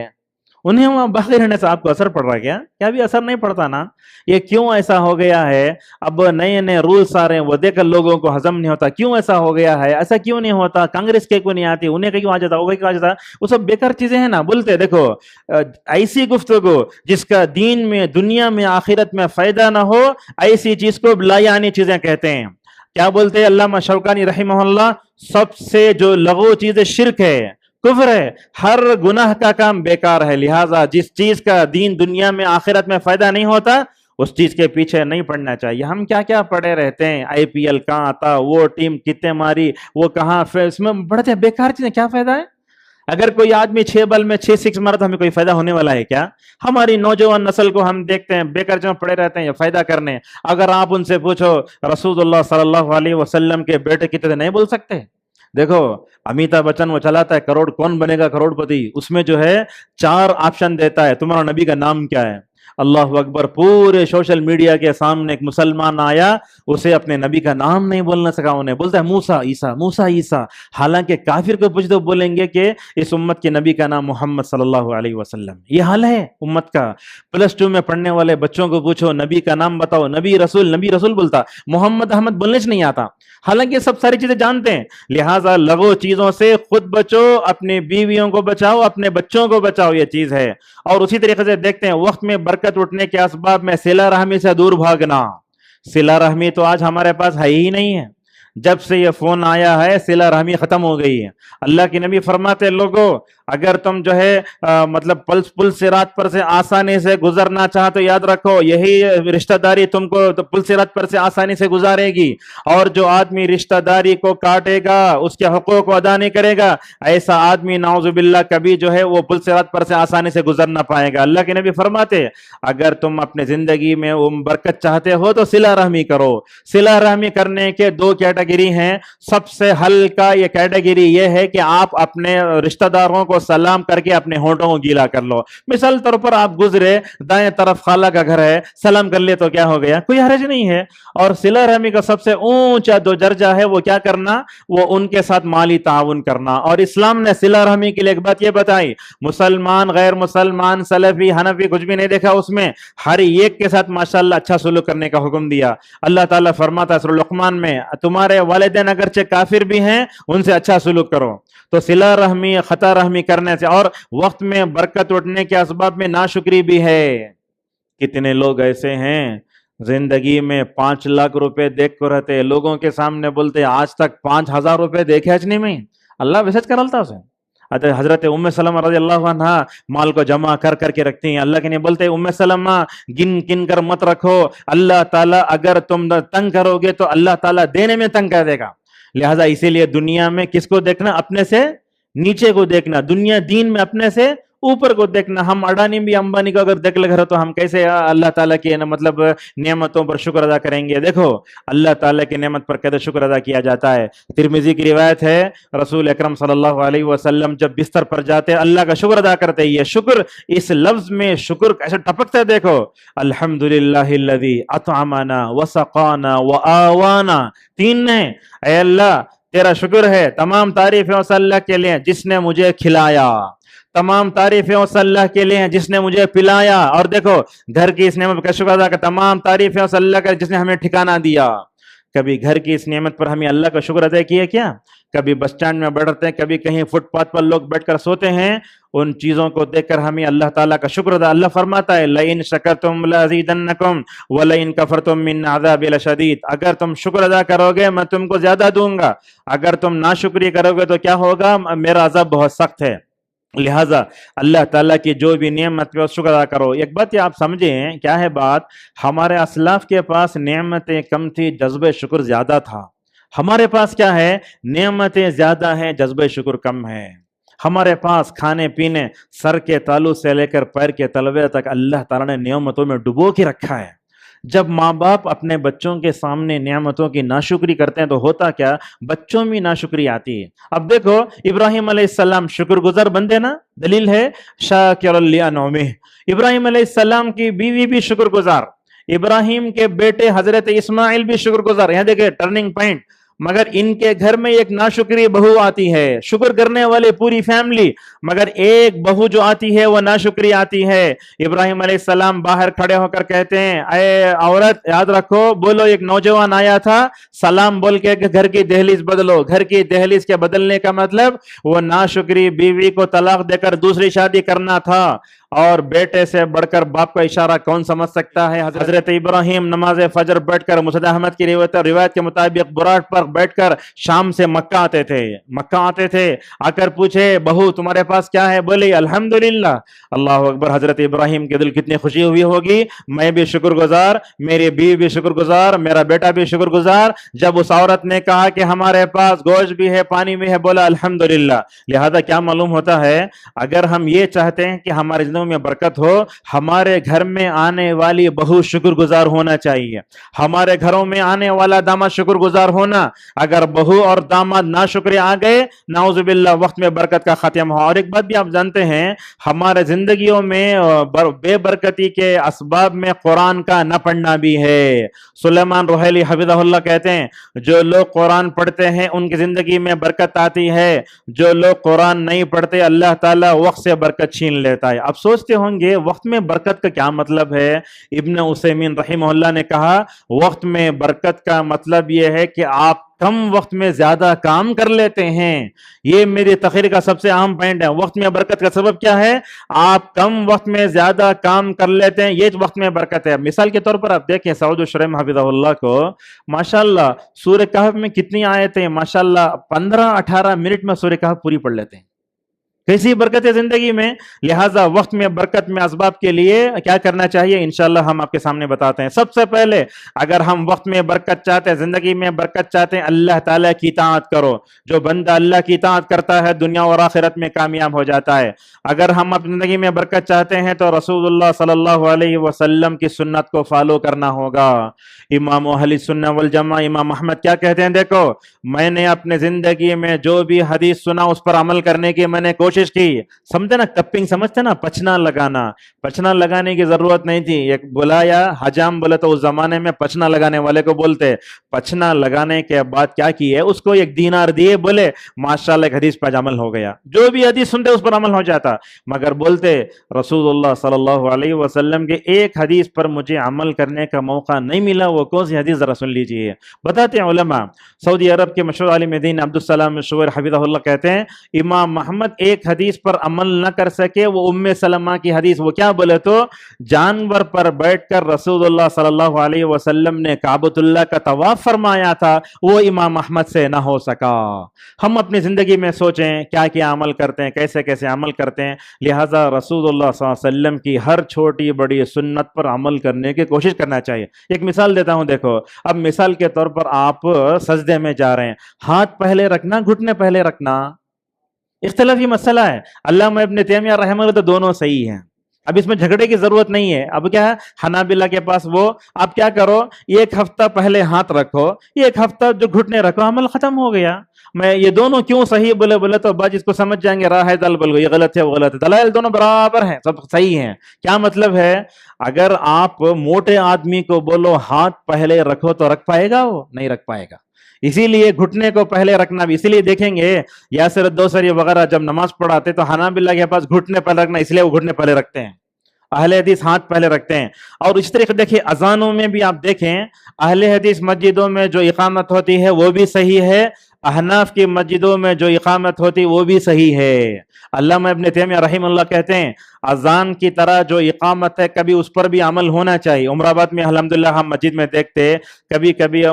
انہیں وہاں باقی رہنے سے آپ کو اثر پڑ رہا ہے کیا بھی اثر نہیں پڑتا نا؟ یہ کیوں ایسا ہو گیا ہے؟ اب نئے نئے رولس آ رہے ہیں وہ دیکھ کر لوگوں کو ہضم نہیں ہوتا، کیوں ایسا ہو گیا ہے؟ ایسا کیوں نہیں ہوتا؟ کانگریس کے کیوں نہیں آتی؟ انہیں کیوں آ جاتا؟ وہ کیوں آ جاتا؟ وہ سب بیکار چیزیں ہیں نا۔ بولتے دیکھو ایسی گفتگو جس کا دین میں دنیا میں آخرت میں فائدہ نہ ہو، ایسی چیز کو لا یعنی چیزیں کہتے ہیں۔ کیا بولتے ہیں علامہ شوکانی رحمہ اللہ؟ سب سے جو لغو چیز شرک ہے، کفر ہے، ہر گناہ کا کام بیکار ہے۔ لہٰذا جس چیز کا دین دنیا میں آخرت میں فائدہ نہیں ہوتا اس چیز کے پیچھے نہیں پڑنا چاہیے. ہم کیا کیا پڑے رہتے ہیں, IPL کہاں تھا, وہ ٹیم کتنے ماری, وہ کہاں, اس میں بڑے بیکار چیزیں, کیا فائدہ ہے؟ اگر کوئی آدمی 6 بال میں 6 6 مارا تو ہمیں کوئی فائدہ ہونے والا ہے کیا؟ ہماری نوجوان نسل کو ہم دیکھتے ہیں بیکار جہاں پڑے رہتے ہیں یہ فائدہ کرنے. اگر آپ ان سے پوچھو رسول اللہ صلی اللہ علیہ وسلم کے بیٹے کتنے نہیں بول سکتے. دیکھو امیتابھ بچن وہ چلاتا ہے کروڑ کون بنے گا کروڑ پتی, اس میں جو ہے 4 آپشن دیتا ہے, تمہارا نبی کا نام کیا ہے. اللہ اکبر, پورے سوشل میڈیا کے سامنے ایک مسلمان آیا, اسے اپنے نبی کا نام نہیں بولنا سکا, انہیں بولتا ہے موسیٰ عیسیٰ موسیٰ عیسیٰ. حالانکہ کافر کو پوچھ دو بولیں گے کہ اس امت کے نبی کا نام محمد صلی اللہ علیہ وسلم. یہ حال ہے امت کا. +2 میں پڑھنے والے بچوں کو پوچھو نبی کا نام بتاؤ, نبی رسول بولتا, محمد احمد بولنے سے نہیں آتا. حالانکہ یہ سب ساری چیزیں جانتے ہیں. لہٰذا لغو چیزوں سے خود بچو, اپنی بیویوں کو بچاؤ, اپنے بچوں کو بچاؤ, یہ چیز ہے. اور اسی طریقے سے دیکھتے ہیں وقت میں برکت اٹھنے کے اسباب میں صلہ رحمی سے دور بھاگنا. صلہ رحمی تو آج ہمارے پاس ہے ہی نہیں ہے. جب سے یہ فون آیا ہے صلہ رحمی ختم ہو گئی ہے. اللہ کے نبی فرماتے لوگوں اگر تم جو ہے مطلب پل صراط پر سے آسانی سے گزرنا چاہو تو یاد رکھو یہی رشتہ داری تم کو پل صراط پر سے آسانی سے گزارے گی. اور جو آدمی رشتہ داری کو کاٹے گا, اس کے حقوق کو ادا نہیں کرے گا, ایسا آدمی نعوذ باللہ کبھی جو ہے وہ پل صراط پر سے آسانی سے گزر نہ پائے گا. اللہ کے نبی فرماتے اگر تم اپنے زندگی میں برکت چاہتے ہو تو صلہ رحمی کرو. صلہ رحمی کرنے کے 2 کیٹیگری ہیں. سب سے ہلکا یہ کیٹیگری یہ ہے کہ آپ اپنے رشتہ داروں کو سلام کر کے اپنے ہونٹوں کو گیلا کر لو. مثال طور پر آپ گزرے, دائیں طرف خالہ کا گھر ہے, سلام کر لے تو کیا ہو گیا, کوئی حرج نہیں ہے. اور صلہ رحمی کا سب سے اونچا درجہ ہے وہ کیا کرنا, وہ ان کے ساتھ مالی تعاون کرنا. اور اسلام نے صلہ رحمی کے لیے ایک بات یہ بتائی, مسلمان غیر مسلمان سلفی حنفی کچھ بھی نہیں دیکھا, اس میں ہر ایک کے ساتھ ماشاءاللہ اچھا سلوک کرنے کا حکم دیا. اللہ تعالیٰ فرماتا ہے سورہ لقمان میں تمہارے والدین اگرچہ کافر بھی ہیں ان سے اچھا سلوک کرو. تو صلہ رحمی خطا رحمی کرنے سے اور وقت میں برکت اٹھنے کے اسباب میں ناشکری بھی ہے. کتنے لوگ ایسے ہیں زندگی میں 5 لاکھ روپے دیکھ کو رہتے, لوگوں کے سامنے بولتے آج تک 5,000 روپے دیکھے اجنی میں. اللہ ویسے کرلتا اسے. حضرت ام سلمہ رضی اللہ عنہ مال کو جمع کر کے رکھتی ہیں. اللہ کے نہیں بولتے ام سلمہ گن کر مت رکھو, اللہ تعالیٰ اگر تم تنگ کرو گے تو اللہ تعالیٰ دینے میں تنگ کر دے گا. لہٰذا اسی لیے دنیا میں کس کو دیکھنا, اپنے سے نیچے کو دیکھنا, دنیا دین میں اپنے سے اوپر کو دیکھنا. ہم اڈانی بھی امبانی کو اگر دیکھ لے گھر تو ہم کیسے اللہ تعالیٰ کی مطلب نعمتوں پر شکر ادا کریں گے. دیکھو اللہ تعالیٰ کی نعمت پر کیسے شکر ادا کیا جاتا ہے. ترمذی کی روایت ہے رسول اکرم صلی اللہ علیہ وسلم جب بستر پر جاتے اللہ کا شکر ادا کرتے. یہ شکر, اس لفظ میں شکر کیسے ٹپکتا ہے. دیکھو الحمدللہ الذی اطعمنا وسقانا وآوانا, 3 ہیں. اے اللہ تیرا شکر ہے, تمام تعریفیں اس اللہ کے لیے جس نے مجھے کھلایا, تمام تعریفیں اس اللہ کے لیے جس نے مجھے پلایا. اور دیکھو گھر کی اس نعمت کا شکر ادا کر, تمام تعریفیں اس اللہ کا جس نے ہمیں ٹھکانہ دیا. کبھی گھر کی اس نعمت پر ہمیں اللہ کا شکر ادا کیا کیا؟ کبھی بس اسٹینڈ میں بیٹھتے ہیں, کبھی کہیں فٹ پاتھ پر لوگ بیٹھ کر سوتے ہیں, ان چیزوں کو دیکھ کر ہمیں اللہ تعالیٰ کا شکر ادا. اللہ فرماتا ہے لئن شکرتم لازیدنکم ولئن کفرتم من عذاب لشدید. اگر تم شکر ادا کرو گے میں تم کو زیادہ دوں گا, اگر تم ناشکری کرو گے تو کیا ہوگا, میرا عذاب بہت سخت ہے. لہٰذا اللہ تعالیٰ کی جو بھی نعمت پہ شکر ادا کرو. ایک بات یہ آپ سمجھیں کیا ہے بات, ہمارے اسلاف کے پاس نعمتیں کم تھی, جذبہ شکر زیادہ تھا. ہمارے پاس کیا ہے, نعمتیں زیادہ ہیں, جذبہ شکر کم ہے. ہمارے پاس کھانے پینے سر کے تالو سے لے کر پیر کے تلوے تک اللہ تعالیٰ نے نعمتوں میں ڈبو کے رکھا ہے. جب ماں باپ اپنے بچوں کے سامنے نعمتوں کی ناشکری کرتے ہیں تو ہوتا کیا, بچوں میں ناشکری آتی ہے. اب دیکھو ابراہیم علیہ السلام شکر گزار بندے نا, دلیل ہے شاکر لانعمہ. ابراہیم علیہ السلام کی بیوی بھی شکر گزار, ابراہیم کے بیٹے حضرت اسماعیل بھی شکر گزار. یہاں دیکھیں ٹرننگ پوائنٹ. مگر ان کے گھر میں ایک ناشکری بہو آتی ہے, شکر کرنے والے پوری فیملی, مگر ایک بہو جو آتی ہے وہ ناشکری آتی ہے. ابراہیم علیہ السلام باہر کھڑے ہو کر کہتے ہیں اے عورت یاد رکھو, بولو ایک نوجوان آیا تھا, سلام بول کے گھر کی دہلیز بدلو. گھر کی دہلیز کے بدلنے کا مطلب وہ ناشکری بیوی کو طلاق دے کر دوسری شادی کرنا تھا. اور بیٹے سے بڑھ کر باپ کا اشارہ کون سمجھ سکتا ہے؟ حضرت ابراہیم نماز فجر بیٹھ کر مسند احمد کی روایت کے مطابق براق پر بیٹھ کر شام سے مکہ آتے تھے، آ کر پوچھے بہو تمہارے پاس کیا ہے؟ بولی الحمدللہ۔ اللہ اکبر، حضرت ابراہیم کے دل کتنی خوشی ہوئی ہوگی، میں بھی شکر گزار، میری بیوی بھی شکر گزار، میرا بیٹا بھی شکر گزار۔ جب اس عورت نے کہا کہ ہمارے پاس گوشت بھی ہے، پانی بھی ہے، بولا الحمدللہ۔ لہذا کیا معلوم ہوتا ہے، اگر ہم یہ چاہتے ہیں کہ ہماری زندگی میں برکت ہو، ہمارے گھر میں آنے والی بہو شکر گزار ہونا چاہیے، ہمارے گھروں میں آنے والا داماد شکر گزار ہونا۔ اگر بہو اور داماد ناشکرے آ گئے، نعوذ باللہ، وقت میں برکت کا ختم ہوا۔ اور ایک بات بھی آپ جانتے ہیں، ہمارے زندگیوں میں بے برکتی کے اسباب میں قرآن کا نہ پڑھنا بھی ہے۔ سلیمان روحیلی حفظہ اللہ کہتے ہیں جو لوگ قرآن پڑھتے ہیں ان کی زندگی میں برکت آتی ہے، جو لوگ قرآن نہیں پڑھتے اللہ تعالیٰ وقت سے برکت چھین لیتا ہے۔ اب سوچتے ہوں گے وقت میں برکت کا کیا مطلب ہے؟ ابن عثیمین رحمہ اللہ نے کہا وقت میں برکت کا مطلب یہ ہے کہ آپ کم وقت میں زیادہ کام کر لیتے ہیں۔ یہ میری تقریر کا سب سے اہم پوائنٹ ہے۔ وقت میں برکت کا سبب کیا ہے؟ آپ کم وقت میں زیادہ کام کر لیتے ہیں، یہ وقت میں برکت ہے۔ مثال کے طور پر آپ دیکھیں سعود الشریم حفظہ اللہ کو، ماشاءاللہ سورہ کہف میں کتنی آیتیں، ماشاءاللہ 15-18 منٹ میں سورہ کہف پوری پڑھ لیتے ہیں۔ کیسی برکت ہے زندگی میں؟ لہٰذا وقت میں برکت میں اسباب کے لیے کیا کرنا چاہیے انشاءاللہ ہم آپ کے سامنے بتاتے ہیں۔ سب سے پہلے اگر ہم وقت میں برکت چاہتے ہیں، زندگی میں برکت چاہتے ہیں، اللہ تعالیٰ کی اطاعت کرو۔ جو بندہ اللہ کی اطاعت کرتا ہے دنیا اور آخرت میں کامیاب ہو جاتا ہے۔ اگر ہم اپنی زندگی میں برکت چاہتے ہیں تو رسول اللہ صلی اللہ علیہ وسلم کی سنت کو فالو کرنا ہوگا۔ امام اہل سنت والجماعہ امام احمد کیا کہتے ہیں؟ دیکھو میں نے اپنے زندگی میں جو بھی حدیث سنا اس پر عمل کرنے کی میں نے کوشش کی۔ سمجھتے نا کپنگ، سمجھتے نا پچنا لگانے کی ضرورت نہیں تھی۔ ایک بلایا حجام بولے تو اس زمانے میں پچنا لگانے والے کو بولتے، پچنا لگانے کے بعد کیا کیے، اس کو 1 دینار دیے، بولے ماشاءاللہ ایک حدیث پر عمل ہو گیا۔ جو بھی حدیث سنتے اس پر عمل ہو جاتا، مگر بولتے رسول اللہ صلی اللہ علیہ وسلم کے ایک حدیث پر مجھے عمل کرنے کا موقع نہیں ملا، وہ کون سی حدیث ذرا سن لیجئے۔ بتاتے ہیں علماء، سعودی عرب کے مشہور عالم دین عبدالسلام شویر حفظہ اللہ کہتے ہیں امام محمد ایک حدیث پر عمل نہ کر سکے، وہ ام سلمہ کی حدیث، وہ کیا بولے تو جانور پر بیٹھ کر رسول اللہ صلی اللہ علیہ وسلم نے کعبۃ اللہ کا طواف فرمایا تھا، وہ امام احمد سے نہ ہو سکا۔ ہم اپنی زندگی میں سوچیں کیا کیا عمل کرتے ہیں، کیسے کیسے عمل کرتے ہیں۔ لہٰذا رسول اللہ صلی اللہ علیہ وسلم کی ہر چھوٹی بڑی سنت پر عمل کرنے کی کوشش کرنا چاہیے۔ ایک مثال دیتا ہوں، دیکھو اب مثال کے طور پر آپ سجدے میں جا رہے ہیں، ہاتھ پہلے رکھنا گھٹنے پہلے رکھنا اختلافی مسئلہ ہے۔ علامہ ابن تیمیہ رحمہ اللہ تو دونوں صحیح ہیں، اب اس میں جھگڑے کی ضرورت نہیں ہے۔ اب کیا ہے حنابلہ کے پاس وہ آپ کیا کرو، 1 ہفتہ پہلے ہاتھ رکھو، 1 ہفتہ جو گھٹنے رکھو، عمل ختم ہو گیا۔ میں یہ دونوں کیوں صحیح بولے تو بعض اس کو سمجھ جائیں گے راہ دل بول گو، یہ غلط ہے وہ غلط ہے، دلائل دونوں برابر ہیں، سب صحیح ہیں۔ کیا مطلب ہے؟ اگر آپ موٹے آدمی کو بولو ہاتھ پہلے رکھو تو رکھ پائے گا؟ وہ نہیں رکھ پائے گا۔ اسی لیے گھٹنے کو پہلے رکھنا بھی، اسی لیے دیکھیں گے یاسر الدوسری وغیرہ جب نماز پڑھاتے تو حنابلہ کے پاس گھٹنے پہلے رکھنا، اس لیے وہ گھٹنے پہلے رکھتے ہیں، اہل حدیث ہاتھ پہلے رکھتے ہیں۔ اور اس طریقے دیکھیں اذانوں میں بھی آپ دیکھیں اہل حدیث مسجدوں میں جو اقامت ہوتی ہے وہ بھی صحیح ہے، احناف کی مسجدوں میں جو اقامت ہوتی وہ بھی صحیح ہے۔ علامہ ابن تیمیہ رحمہ اللہ کہتے ہیں اذان کی طرح جو اقامت ہے کبھی اس پر بھی عمل ہونا چاہیے۔ عمر آباد میں الحمدللہ ہم مسجد میں دیکھتے کبھی کبھی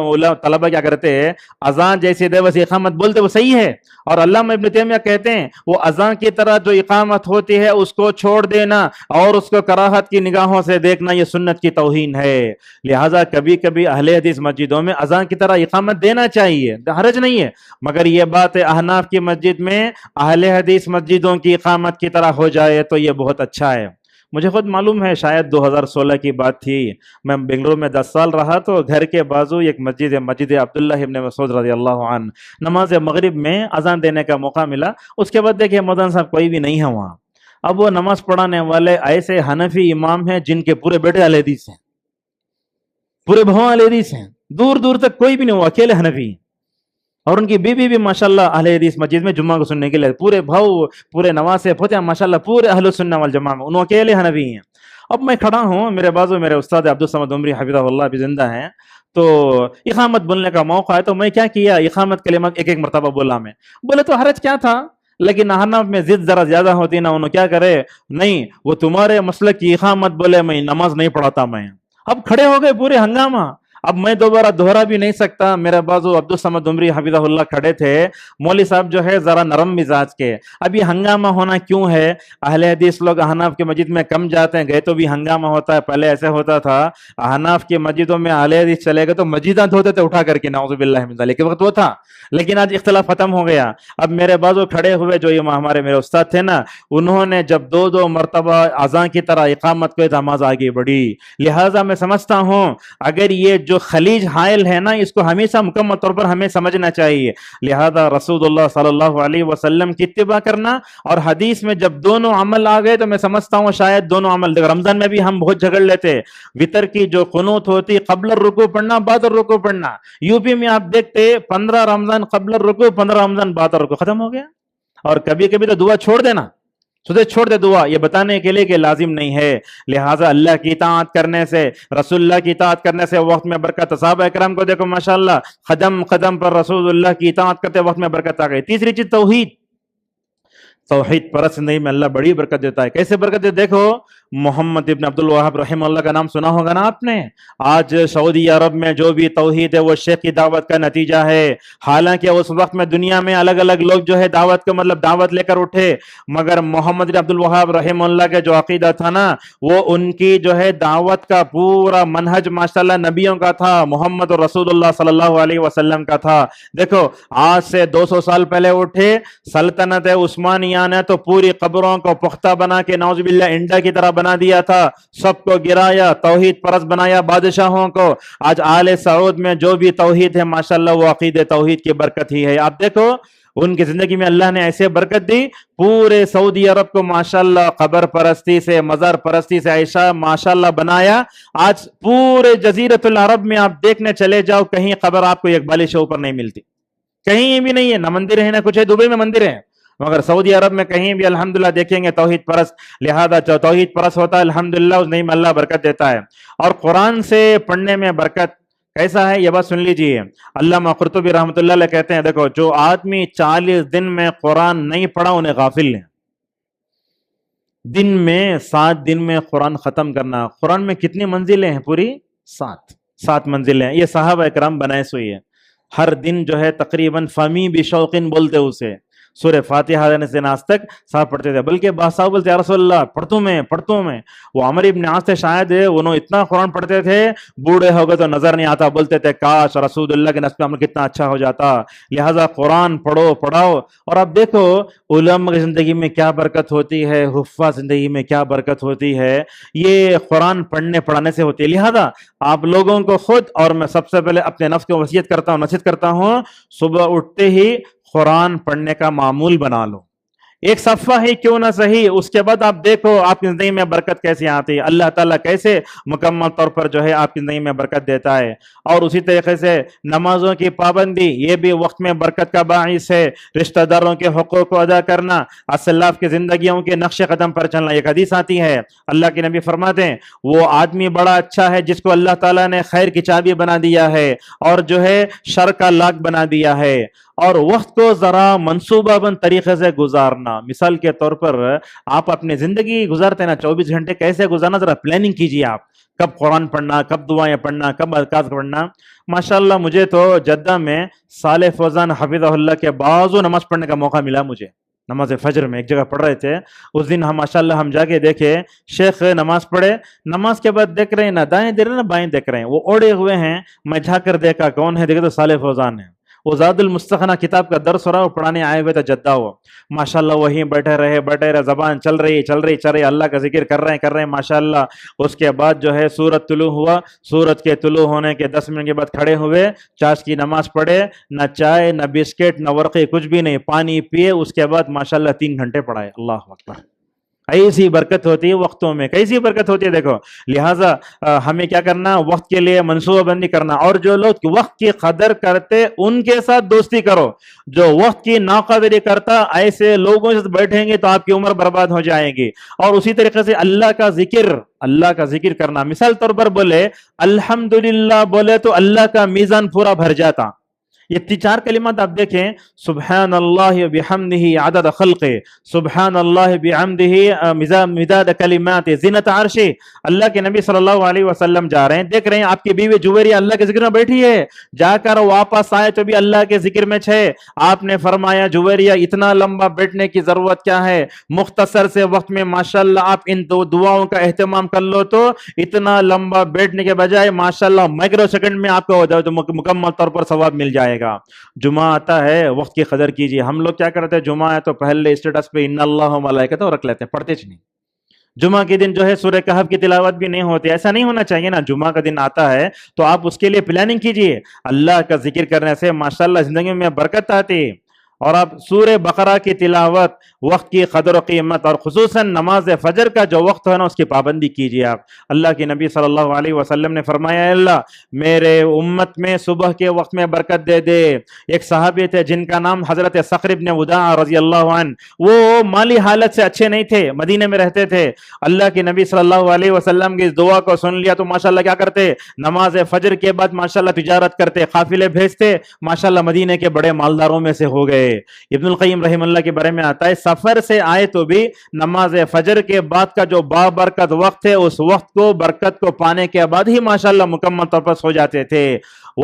طلبہ کیا کرتے ہیں اذان جیسی دے ویسی اقامت بولتے، وہ صحیح ہے۔ اور علامہ ابن تیمیہ کہتے ہیں وہ اذان کی طرح جو اقامت ہوتی ہے اس کو چھوڑ دینا اور اس کو کراہت کی نگاہوں سے دیکھنا یہ سنت کی توہین ہے۔ لہٰذا کبھی کبھی اہل حدیث مسجدوں میں اذان کی طرح اقامت دینا چاہیے، حرج نہیں ہے، مگر یہ بات ہے احناف کی مسجد میں اہل حدیث مسجدوں کی اقامت کی طرح ہو جائے تو یہ بہت اچھا ہے۔ مجھے خود معلوم ہے شاید 2016 کی بات تھی، میں بنگلور میں 10 سال رہا تو گھر کے بازو ایک مسجد ہے، مسجد عبداللہ ابن مسعود رضی اللہ عنہ، نماز مغرب میں اذان دینے کا موقع ملا۔ اس کے بعد دیکھیں مولانا صاحب کوئی بھی نہیں ہے وہاں۔ اب وہ نماز پڑھانے والے ایسے حنفی امام ہیں جن کے پورے بیٹے اہل حدیث ہیں، پورے بہو اہل حدیث ہیں، دور دور تک کوئی بھی نہیں، وہ اکیلے حنفی ہیں، اور ان کی بیوی بھی ماشاءاللہ اہل حدیث مسجد میں جمعہ کو سننے کے لیے، پورے بھاؤ پورے نواسے پوتے ماشاءاللہ پورے اہل سنت والجماعہ میں، انہوں اکیلے حنفی ہیں۔ اب میں کھڑا ہوں، میرے بازو میرے استاد عبدالصمد عمری حفظہ اللہ بھی زندہ ہیں، تو اقامت بولنے کا موقع ہے تو میں کیا کیا، اقامت کلمہ ایک مرتبہ بولا میں، بولے تو حرج کیا تھا، لیکن احناف میں ضد ذرا زیادہ ہوتی نا، انہوں کیا کرے، نہیں وہ تمہارے مسلک کی اقامت بولے میں نماز نہیں پڑھاتا میں. اب کھڑے ہو گئے پورے ہنگامہ. اب میں دوبارہ دوہرا بھی نہیں سکتا. میرے بازو عبدالصمد عمری حفظہ اللہ کھڑے تھے. مولوی صاحب جو ہے ذرا نرم مزاج کے. اب یہ ہنگامہ ہونا کیوں ہے؟ اہل حدیث لوگ احناف کی مسجد میں کم جاتے ہیں، گئے تو بھی ہنگامہ ہوتا ہے. پہلے ایسے ہوتا تھا احناف کی مسجدوں میں اہل حدیث چلے گئے تو مسجداں دھوتے تھے اٹھا کر کے، نعوذ باللہ من ذالک. کے وقت وہ تھا، لیکن آج اختلاف ختم ہو گیا. اب میرے بازو کھڑے ہوئے جو ہمارے میرے استاد تھے نا، انہوں نے جب دو مرتبہ اذان کی طرح اقامت کو نماز آگے بڑھی. لہٰذا میں سمجھتا ہوں اگر یہ جو خلیج حائل ہے نا، اس کو ہمیشہ مکمل طور پر ہمیں سمجھنا چاہیے. لہذا رسول اللہ صلی اللہ علیہ وسلم کی اتباع کرنا، اور حدیث میں جب دونوں عمل آ گئے تو میں سمجھتا ہوں شاید دونوں عمل. رمضان میں بھی ہم بہت جھگڑ لیتے، وطر کی جو قنوت ہوتی قبل الرکوع پڑھنا بعد الرکوع پڑھنا. یو پی میں آپ دیکھتے 15 رمضان قبل الرکوع 15 رمضان بعد الرکوع، ختم ہو گیا. اور کبھی کبھی تو دعا چھوڑ دینا، چھوڑ دے دعا، یہ بتانے کے لیے کہ لازم نہیں ہے. لہٰذا اللہ کی اطاعت کرنے سے، رسول اللہ کی اطاعت کرنے سے وقت میں برکت. صحابہ کرام کو دیکھو ماشاءاللہ قدم قدم پر رسول اللہ کی اطاعت کرتے وقت میں برکت آ گئی. تیسری چیز توحید پرست زندگی میں اللہ بڑی برکت دیتا ہے. کیسے برکت دیتا؟ دیکھو محمد ابن عبد الوہاب رحمہ اللہ کا نام سنا ہوگا نا آپ نے. آج سعودی عرب میں جو بھی توحید ہے وہ شیخ کی دعوت کا نتیجہ ہے. حالانکہ اس وقت میں دنیا میں الگ الگ لوگ جو ہے دعوت کا مطلب دعوت لے کر اٹھے، مگر محمد ابن عبد الوہاب رحمہ اللہ کے جو عقیدہ تھا نا، وہ ان کی جو ہے دعوت کا پورا منہج ماشاءاللہ نبیوں کا تھا، محمد رسول اللہ صلی اللہ علیہ وسلم کا تھا. دیکھو آج سے 200 سال پہلے اٹھے، سلطنت عثمانیہ نے تو پوری قبروں کو پختہ بنا کے نعوذ باللہ انڈا کی طرح بنا دیا تھا، سب کو گرایا، توحید پرست بنایا بادشاہوں کو. آج آل سعود میں جو بھی توحید ہے ماشاءاللہ وہ عقید توحید کی برکت ہی ہے. آپ دیکھو ان کی زندگی میں اللہ نے ایسے برکت دی، پورے سعودی عرب کو ماشاءاللہ قبر پرستی سے، مزار پرستی سے ایسا ماشاءاللہ بنایا. آج پورے جزیرۃ العرب میں آپ دیکھنے چلے جاؤ، کہیں قبر آپ کو ایک بالش اوپر نہیں ملتی، کہیں بھی نہیں ہے. نہ مندر ہے نہ کچھ ہے. دبئی میں مندر ہے مگر سعودی عرب میں کہیں بھی الحمدللہ دیکھیں گے توحید پرست. لہذا جو توحید پرست ہوتا ہے الحمدللہ اس نہیں میں اللہ برکت دیتا ہے. اور قرآن سے پڑھنے میں برکت کیسا ہے یہ بات سن لیجئے. علامہ قرطبی رحمۃ اللہ علیہ کہتے ہیں دیکھو جو آدمی 40 دن میں قرآن نہیں پڑھا انہیں غافل ہے. دن میں 7 دن میں قرآن ختم کرنا. قرآن میں کتنی منزلیں ہیں؟ پوری 7 منزلیں. یہ صحابہ کرام بنائے سوئی ہے. ہر دن جو ہے تقریباً فمی بشوقین بولتے اسے. سورہ فاتحہ سے ناس تک صاحب پڑھتے تھے، بلکہ صاحب بولتے یا رسول اللہ پڑھتوں میں. وہ عمر ابن عاص تھے شاید، انہوں اتنا قرآن پڑھتے تھے بوڑھے ہو گئے تو نظر نہیں آتا، بولتے تھے کاش رسول اللہ کے نسب عمل کتنا اچھا ہو جاتا. لہٰذا قرآن پڑھاؤ. اور اب دیکھو علماء کی زندگی میں کیا برکت ہوتی ہے، حفاظ زندگی میں کیا برکت ہوتی ہے، یہ قرآن پڑھنے پڑھانے سے ہوتی ہے. لہٰذا آپ لوگوں کو خود اور میں سب سے پہلے اپنے نفس کو نصیحت کرتا ہوں صبح اٹھتے ہی قرآن پڑھنے کا معمول بنا لو. ایک صفحہ ہی کیوں نہ صحیح، اس کے بعد آپ دیکھو آپ کی زندگی میں برکت کیسے آتی ہے، اللہ تعالیٰ کیسے مکمل طور پر جو ہے آپ کی زندگی میں برکت دیتا ہے. اور اسی طریقے سے نمازوں کی پابندی یہ بھی وقت میں برکت کا باعث ہے. رشتہ داروں کے حقوق کو ادا کرنا، اسلاف کی زندگیوں کے نقش قدم پر چلنا. ایک حدیث آتی ہے اللہ کے نبی فرماتے ہیں وہ آدمی بڑا اچھا ہے جس کو اللہ تعالیٰ نے خیر کی چابی بنا دیا ہے اور جو ہے شر کا لاک بنا دیا ہے. اور وقت کو ذرا منصوبہ بند طریقے سے گزارنا. مثال کے طور پر آپ اپنی زندگی گزارتے نا 24 گھنٹے کیسے گزارنا، ذرا پلاننگ کیجیے. آپ کب قرآن پڑھنا، کب دعائیں پڑھنا، کب اذکار پڑھنا. ماشاءاللہ مجھے تو جدہ میں صالح فوزان حفظہ اللہ کے بازو نماز پڑھنے کا موقع ملا. مجھے نماز فجر میں ایک جگہ پڑھ رہے تھے اس دن، ہم ماشاءاللہ ہم جا کے دیکھے شیخ نماز پڑھے. نماز کے بعد دیکھ رہے ہیں نہ دائیں دیکھ رہے ہیں نہ بائیں دیکھ رہے ہیں، وہ اوڑے ہوئے ہیں. میں جا کر دیکھا کون ہے، دیکھے تو صالح فوزان ہے. وہ زاد المستخنہ کتاب کا درس ہو رہا، وہ پڑھانے آئے ہوئے تھے جدہ. وہ ماشاءاللہ وہیں بیٹھے رہے، زبان چل رہی، اللہ کا ذکر کر رہے ہیں ماشاءاللہ. اس کے بعد جو ہے سورت طلوع ہوا. سورت کے طلوع ہونے کے 10 منٹ کے بعد کھڑے ہوئے، چاش کی نماز پڑھے، نہ چائے نہ بسکٹ نہ ورقی کچھ بھی نہیں، پانی پیے. اس کے بعد ماشاءاللہ 3 گھنٹے پڑھائے. اللہ اکبر. ایسی برکت ہوتی ہے وقتوں میں، کیسی برکت ہوتی ہے دیکھو. لہٰذا ہمیں کیا کرنا، وقت کے لیے منصوبہ بندی کرنا. اور جو لوگ وقت کی قدر کرتے ان کے ساتھ دوستی کرو. جو وقت کی ناقدری کرتا ایسے لوگوں سے بیٹھیں گے تو آپ کی عمر برباد ہو جائے گی. اور اسی طریقے سے اللہ کا ذکر کرنا. مثال طور پر بولے الحمدللہ بولے تو اللہ کا میزان پورا بھر جاتا. یہ 4 کلمات آپ دیکھیں، سبحان اللہ بحمدہ عدد خلقہ، سبحان اللہ بحمدہ مداد کلمات زینت عرشہ۔ اللہ کے نبی صلی اللہ علیہ وسلم جا رہے ہیں، دیکھ رہے ہیں آپ کی بیوی جویریہ اللہ کے ذکر میں بیٹھی ہے، جا کر واپس آئے تو بھی اللہ کے ذکر میں چھے۔ آپ نے فرمایا جویریہ اتنا لمبا بیٹھنے کی ضرورت کیا ہے، مختصر سے وقت میں ماشاءاللہ آپ ان دو دعاؤں کا اہتمام کر لو تو اتنا لمبا بیٹھنے کے بجائے ماشاءاللہ مائکرو سیکنڈ میں آپ کو مکمل طور پر ثواب مل جائے گا۔ جمعہ آتا ہے، وقت کی قدر کیجیے۔ ہم لوگ کیا کرتے ہیں، جمعہ ہے تو پہلے اسٹیٹس پہ ان اللہ و ملائکتہ رکھ لیتے ہیں، پڑھتے نہیں۔ جمعہ کے دن جو ہے سورہ کہف کی تلاوت بھی نہیں ہوتی، ایسا نہیں ہونا چاہیے نا۔ جمعہ کا دن آتا ہے تو آپ اس کے لیے پلاننگ کیجیے، اللہ کا ذکر کرنے سے ماشاءاللہ زندگی میں برکت آتی۔ اور آپ سورہ بقرہ کی تلاوت، وقت کی قدر و قیمت، اور خصوصاً نماز فجر کا جو وقت ہے نا اس کی پابندی کیجیے آپ۔ اللہ کے نبی صلی اللہ علیہ وسلم نے فرمایا، اے اللہ میرے امت میں صبح کے وقت میں برکت دے دے۔ ایک صحابی تھے جن کا نام حضرت صخر بن وداع رضی اللہ عنہ، وہ مالی حالت سے اچھے نہیں تھے، مدینے میں رہتے تھے۔ اللہ کے نبی صلی اللہ علیہ وسلم کی اس دعا کو سن لیا تو ماشاءاللہ کیا کرتے، نماز فجر کے بعد ماشاءاللہ تجارت کرتے، قافلے بھیجتے، ماشاءاللہ مدینے کے بڑے مالداروں میں سے ہو گئے۔ ابن القیم رحم اللہ کے بارے میں آتا ہے، سفر سے آئے تو بھی نماز فجر کے بعد کا جو بابرکت وقت ہے اس وقت کو برکت کو پانے کے بعد ہی ماشاءاللہ مکمل طور پر سو جاتے تھے۔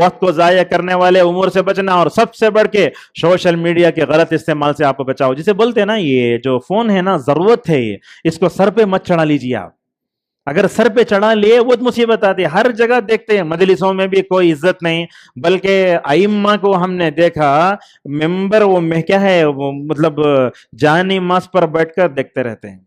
وقت کو ضائع کرنے والے امور سے بچنا، اور سب سے بڑھ کے سوشل میڈیا کے غلط استعمال سے آپ کو بچاؤ۔ جسے بولتے ہیں نا یہ جو فون ہے نا ضرورت ہے، اس کو سر پہ مت چڑھا لیجیے آپ۔ اگر سر پہ چڑھا لیے وہ مصیبت آتی ہے۔ ہر جگہ دیکھتے ہیں مجلسوں میں بھی کوئی عزت نہیں، بلکہ ائمہ کو ہم نے دیکھا ممبر وہ میں کیا ہے وہ مطلب جانی ماس پر بیٹھ کر دیکھتے رہتے ہیں۔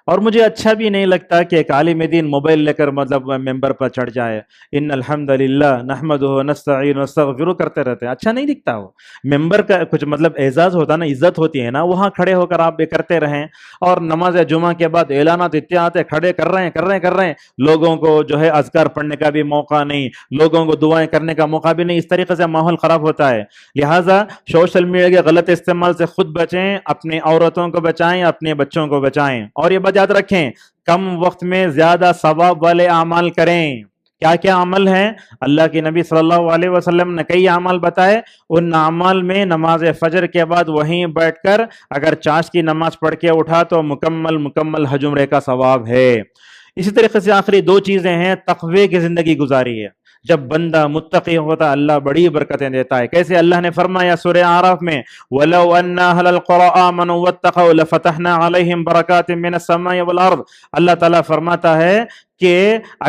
اور مجھے اچھا بھی نہیں لگتا کہ ایک عالم دین موبائل لے کر مطلب ممبر پر چڑھ جائے، ان الحمدللہ نحمدہ ونستعین ونستغفرہ کرتے رہتے ہیں، اچھا نہیں دکھتا۔ وہ ممبر کا کچھ مطلب اعزاز ہوتا نا، عزت ہوتی ہے نا، وہاں کھڑے ہو کر آپ بھی کرتے رہیں۔ اور نماز جمعہ کے بعد اعلانات اتنے آتے، کھڑے کر رہے ہیں، لوگوں کو جو ہے اذکار پڑھنے کا بھی موقع نہیں، لوگوں کو دعائیں کرنے کا موقع بھی نہیں، اس طریقے سے ماحول خراب ہوتا ہے۔ لہٰذا سوشل میڈیا کے غلط استعمال سے خود بچیں، اپنی عورتوں کو بچائیں، اپنے بچوں کو بچائیں۔ اور یہ بات یاد رکھیں، کم وقت میں زیادہ ثواب والے اعمال کریں۔ کیا کیا عمل ہیں؟ اللہ کے نبی صلی اللہ علیہ وسلم نے کئی اعمال بتائے، ان اعمال میں نماز فجر کے بعد وہیں بیٹھ کر اگر چاش کی نماز پڑھ کے اٹھا تو مکمل حج عمرے کا ثواب ہے۔ اسی طریقے سے آخری 2 چیزیں ہیں، تقوی کی زندگی گزاری ہے۔ جب بندہ متقی ہوتا اللہ بڑی برکتیں دیتا ہے۔ کیسے؟ اللہ نے فرمایا سورہ اعراف میں، وَلَوْ أَنَّ أَهْلَ الْقُرَىٰ آمَنُوا وَاتَّقَوْا لَفَتَحْنَا عَلَيْهِمْ بَرَكَاتٍ مِّنَ السَّمَاءِ وَالْأَرْضِ۔ اللہ تعالیٰ فرماتا ہے کہ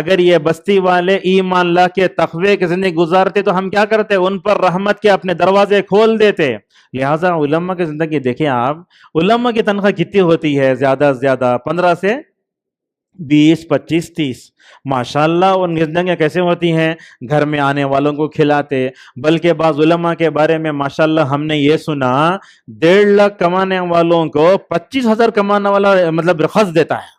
اگر یہ بستی والے ایمان لا کے تقوی کی زندگی گزارتے تو ہم کیا کرتے، ان پر رحمت کے اپنے دروازے کھول دیتے۔ لہٰذا علماء کی زندگی دیکھیں آپ، علماء کی تنخواہ کتنی ہوتی ہے؟ زیادہ سے زیادہ 15 سے 20 25 30۔ ماشاءاللہ ان کی زندگیاں کیسے ہوتی ہیں، گھر میں آنے والوں کو کھلاتے۔ بلکہ بعض علماء کے بارے میں ماشاءاللہ ہم نے یہ سنا 1.5 لاکھ کمانے والوں کو 25,000 کمانے والا مطلب رخصت دیتا ہے۔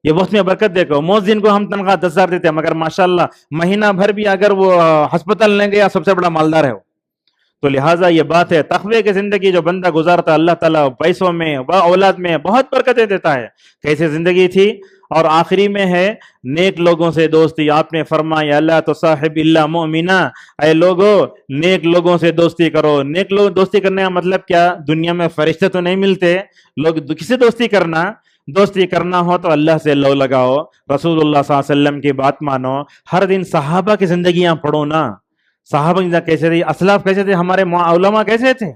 یہ وقت میں برکت دیکھو، مؤذن کو ہم تنخواہ 10,000 دیتے ہیں، مگر ماشاءاللہ مہینہ بھر بھی اگر وہ ہسپتال لیں گے یا سب سے بڑا مالدار ہے وہ۔ تو لہٰذا یہ بات ہے، تقوی کی زندگی جو بندہ گزارتا اللہ تعالیٰ پیسوں میں و اولاد میں بہت برکتیں دیتا ہے۔ کیسے زندگی تھی؟ اور آخری میں ہے نیک لوگوں سے دوستی۔ آپ نے فرمایا اللہ تصاحب الا مومنا، اے لوگو نیک لوگوں سے دوستی کرو۔ نیک لوگ دوستی کرنے کا مطلب کیا؟ دنیا میں فرشتے تو نہیں ملتے، لوگ کسی دوستی کرنا ہو تو اللہ سے لو لگاؤ، رسول اللہ صلی اللہ علیہ وسلم کی بات مانو، ہر دن صحابہ کی زندگیاں پڑھو نا۔ صحابہ کی کیسے تھے، اسلاف کیسے تھے، ہمارے علماء کیسے تھے،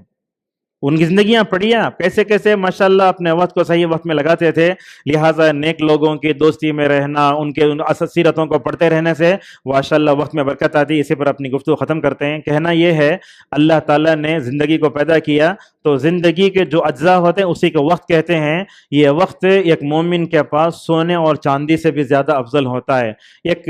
ان کی زندگیاں پڑھیے آپ، کیسے کیسے ماشاءاللہ اپنے وقت کو صحیح وقت میں لگاتے تھے۔ لہٰذا نیک لوگوں کی دوستی میں رہنا، ان کے سیرتوں کو پڑھتے رہنے سے ماشاءاللہ وقت میں برکت آتی ہے۔ اسی پر اپنی گفتگو ختم کرتے ہیں۔ کہنا یہ ہے، اللہ تعالیٰ نے زندگی کو پیدا کیا تو زندگی کے جو اجزاء ہوتے ہیں اسی کو وقت کہتے ہیں۔ یہ وقت ایک مومن کے پاس سونے اور چاندی سے بھی زیادہ افضل ہوتا ہے۔ ایک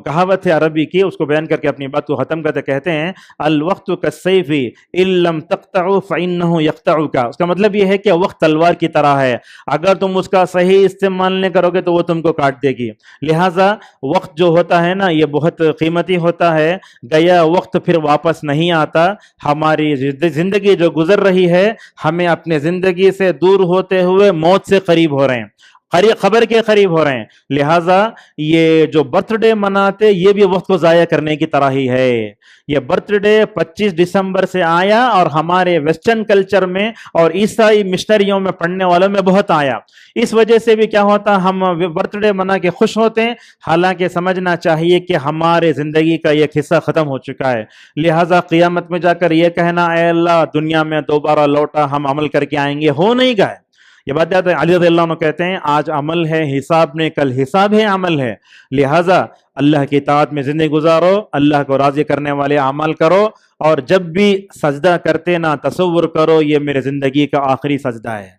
کہاوت ہے عربی کی، اس کو بیان کر کے اپنی بات کو ختم کرتے، کہتے ہیں الوقت کالسیف ان لم تقطعه فانه يقطعك۔ اس کا مطلب یہ ہے کہ وقت تلوار کی طرح ہے، اگر تم اس کا صحیح استعمال نہیں کرو گے تو وہ تم کو کاٹ دے گی۔ لہٰذا وقت جو ہوتا ہے نا یہ بہت قیمتی ہوتا ہے، گیا وقت پھر واپس نہیں آتا۔ ہماری زندگی جو گزر رہی ہے، ہمیں اپنے زندگی سے دور ہوتے ہوئے موت سے قریب ہو رہے ہیں۔ خبر کے قریب ہو رہے ہیں، لہٰذا یہ جو برتھ ڈے مناتے یہ بھی وقت کو ضائع کرنے کی طرح ہی ہے۔ یہ برتھ ڈے 25 دسمبر سے آیا اور ہمارے ویسٹرن کلچر میں اور عیسائی مشنریوں میں پڑھنے والوں میں بہت آیا، اس وجہ سے بھی کیا ہوتا ہم برتھ ڈے منا کے خوش ہوتے ہیں، حالانکہ سمجھنا چاہیے کہ ہمارے زندگی کا ایک حصہ ختم ہو چکا ہے، لہٰذا قیامت میں جا کر یہ کہنا اے اللہ دنیا میں دوبارہ لوٹا ہم عمل کر کے آئیں گے، ہو نہیں گئے۔ یہ بات یاد ہے، علی رضی اللہ عنہ کہتے ہیں آج عمل ہے حساب نہیں، کل حساب ہے عمل ہے، لہٰذا اللہ کی اطاعت میں زندگی گزارو، اللہ کو راضی کرنے والے عمل کرو، اور جب بھی سجدہ کرتے نہ تصور کرو یہ میرے زندگی کا آخری سجدہ ہے،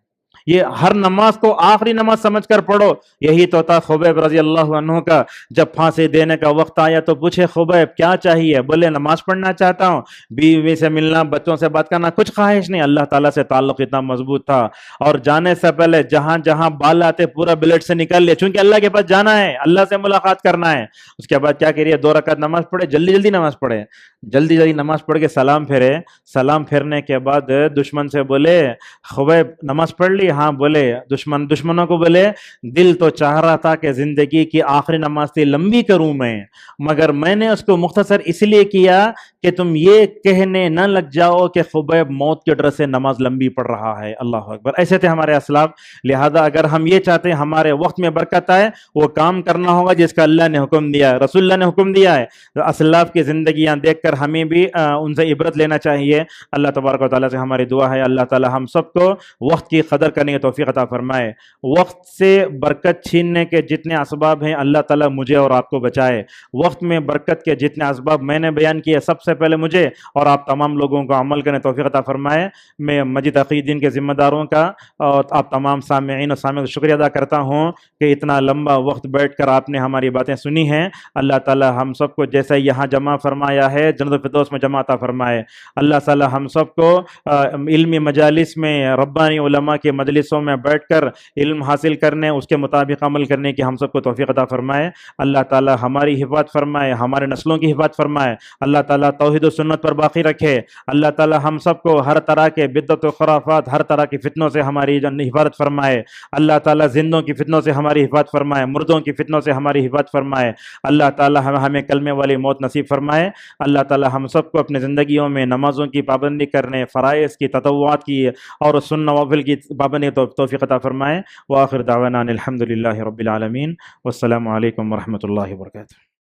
یہ ہر نماز کو آخری نماز سمجھ کر پڑھو۔ یہی تو تھا خبیب رضی اللہ عنہ کا، جب پھانسی دینے کا وقت آیا تو پوچھے خبیب کیا چاہیے؟ بولے نماز پڑھنا چاہتا ہوں، بیوی سے ملنا، بچوں سے بات کرنا، کچھ خواہش نہیں۔ اللہ تعالیٰ سے تعلق اتنا مضبوط تھا، اور جانے سے پہلے جہاں جہاں بال آتے پورا بلیٹ سے نکل لے، چونکہ اللہ کے پاس جانا ہے، اللہ سے ملاقات کرنا ہے۔ اس کے بعد کیا کریے؟ 2 رکعت نماز پڑھے، جلدی جلدی نماز پڑھے، جلدی جلدی نماز پڑھ کے سلام پھیرے، سلام پھیرنے کے بعد دشمن سے بولے خبیب نماز پڑھ لی؟ ہاں۔ بولے دشمنوں کو بولے دل تو چاہ رہا تھا کہ زندگی کی آخری نماز تھی لمبی کروں میں، مگر میں نے اس کو مختصر اس لیے کیا کہ تم یہ کہنے نہ لگ جاؤ کہ خبیب موت کے ڈر سے نماز لمبی پڑھ رہا ہے۔ اللہ اکبر، ایسے تھے ہمارے اسلاف۔ لہذا اگر ہم یہ چاہتے ہیں ہمارے وقت میں برکت آئے، وہ کام کرنا ہوگا جس کا اللہ نے حکم دیا ہے، رسول اللہ نے حکم دیا ہے۔ اسلاف کی زندگیاں دیکھ کر ہمیں بھی ان سے عبرت لینا چاہیے۔ اللہ تبارک و تعالیٰ سے ہماری دعا ہے اللہ تعالیٰ ہم سب کو وقت کی قدر کرنے کی توفیق عطا فرمائے۔ وقت سے برکت چھیننے کے جتنے اسباب ہیں اللہ تعالیٰ مجھے اور آپ کو بچائے۔ وقت میں برکت کے جتنے اسباب میں نے بیان کیے سب سے پہلے مجھے اور آپ تمام لوگوں کو عمل کرنے توفیق عطا فرمائے۔ میں مسجد عقیدین کے ذمہ داروں کا اور آپ تمام سامعین اور سامعین کا شکریہ ادا کرتا ہوں کہ اتنا لمبا وقت بیٹھ کر آپ نے ہماری باتیں سنی ہیں۔ اللہ تعالیٰ ہم سب کو جیسا یہاں جمع فرمایا ہے جنت الفردوس میں جمع عطا فرمائے۔ اللہ تعالیٰ ہم سب کو علمی مجالس میں، ربانی علماء کے مجلسوں میں بیٹھ کر علم حاصل کرنے، اس کے مطابق عمل کرنے کی ہم سب کو توفیق عطا فرمائے۔ اللہ تعالیٰ ہماری حفاظت فرمائے، ہمارے نسلوں کی حفاظت فرمائے۔ اللہ تعالیٰ توحید و سنت پر باقی رکھے۔ اللہ تعالیٰ ہم سب کو ہر طرح کے بدعت و خرافات، ہر طرح کی فتنوں سے ہماری حفاظت فرمائے۔ اللہ تعالیٰ زندوں کی فتنوں سے ہماری حفاظت فرمائے، مردوں کی فتنوں سے ہماری حفاظت فرمائے۔ اللہ تعالیٰ ہمیں کلمے والی موت نصیب فرمائے۔ اللہ تعالیٰ ہم سب کو اپنے زندگیوں میں نمازوں کی پابندی کرنے، فرائض کی، تطوعات کی اور سنن نوافل کی پابندی توفیق عطا فرمائے۔ وآخر دعوانا الحمد للہ رب العالمین، والسلام علیکم ورحمۃ اللہ وبرکاتہ۔